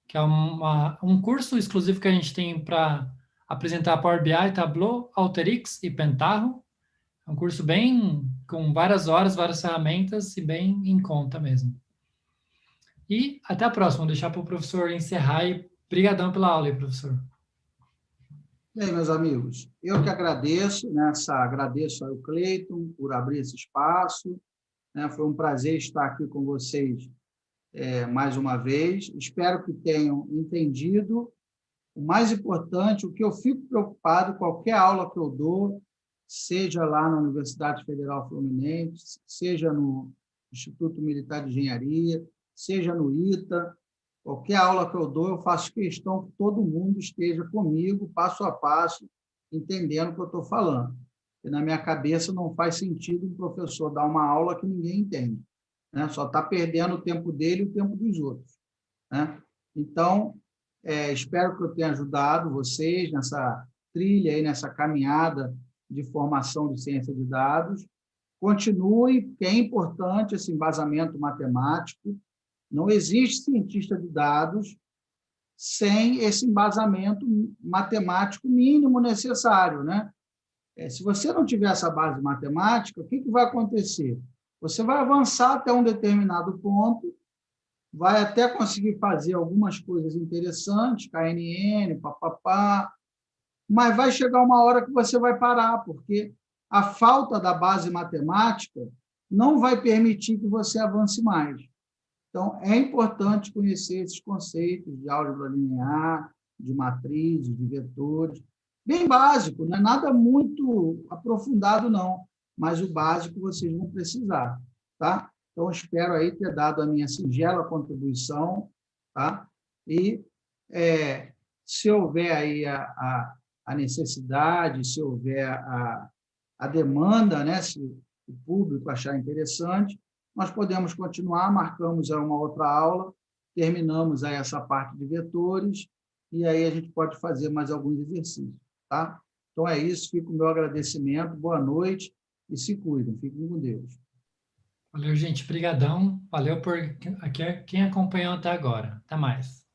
que é um curso exclusivo que a gente tem para apresentar Power BI, Tableau, Alteryx e Pentaho. É um curso bem, com várias horas, várias ferramentas e bem em conta mesmo. E até a próxima, vou deixar para o professor encerrar e brigadão pela aula aí, professor. Bem, meus amigos, eu que agradeço, agradeço ao Cleiton por abrir esse espaço, né? Foi um prazer estar aqui com vocês mais uma vez. Espero que tenham entendido. O mais importante, o que eu fico preocupado, qualquer aula que eu dou, seja lá na Universidade Federal Fluminense, seja no Instituto Militar de Engenharia, seja no ITA, qualquer aula que eu dou, eu faço questão que todo mundo esteja comigo, passo a passo, entendendo o que eu estou falando. E na minha cabeça não faz sentido um professor dar uma aula que ninguém entende, né? Só está perdendo o tempo dele e o tempo dos outros, né? Então, espero que eu tenha ajudado vocês nessa trilha, aí, nessa caminhada de formação de ciência de dados. Continue, porque é importante esse embasamento matemático. Não existe cientista de dados sem esse embasamento matemático mínimo necessário, né? Se você não tiver essa base matemática, o que vai acontecer? Você vai avançar até um determinado ponto, vai até conseguir fazer algumas coisas interessantes, KNN, papapá, mas vai chegar uma hora que você vai parar, porque a falta da base matemática não vai permitir que você avance mais. Então, é importante conhecer esses conceitos de álgebra linear, de matrizes, de vetores, bem básico, não é nada muito aprofundado, não, mas o básico vocês vão precisar, tá? Então, espero aí ter dado a minha singela contribuição, tá? E se houver aí a necessidade, se houver a demanda, né? Se o público achar interessante, nós podemos continuar, marcamos uma outra aula, terminamos aí essa parte de vetores, e aí a gente pode fazer mais alguns exercícios, tá? Então é isso, fica o meu agradecimento, boa noite, e se cuidem, fiquem com Deus. Valeu, gente, brigadão. Valeu por quem acompanhou até agora. Até mais.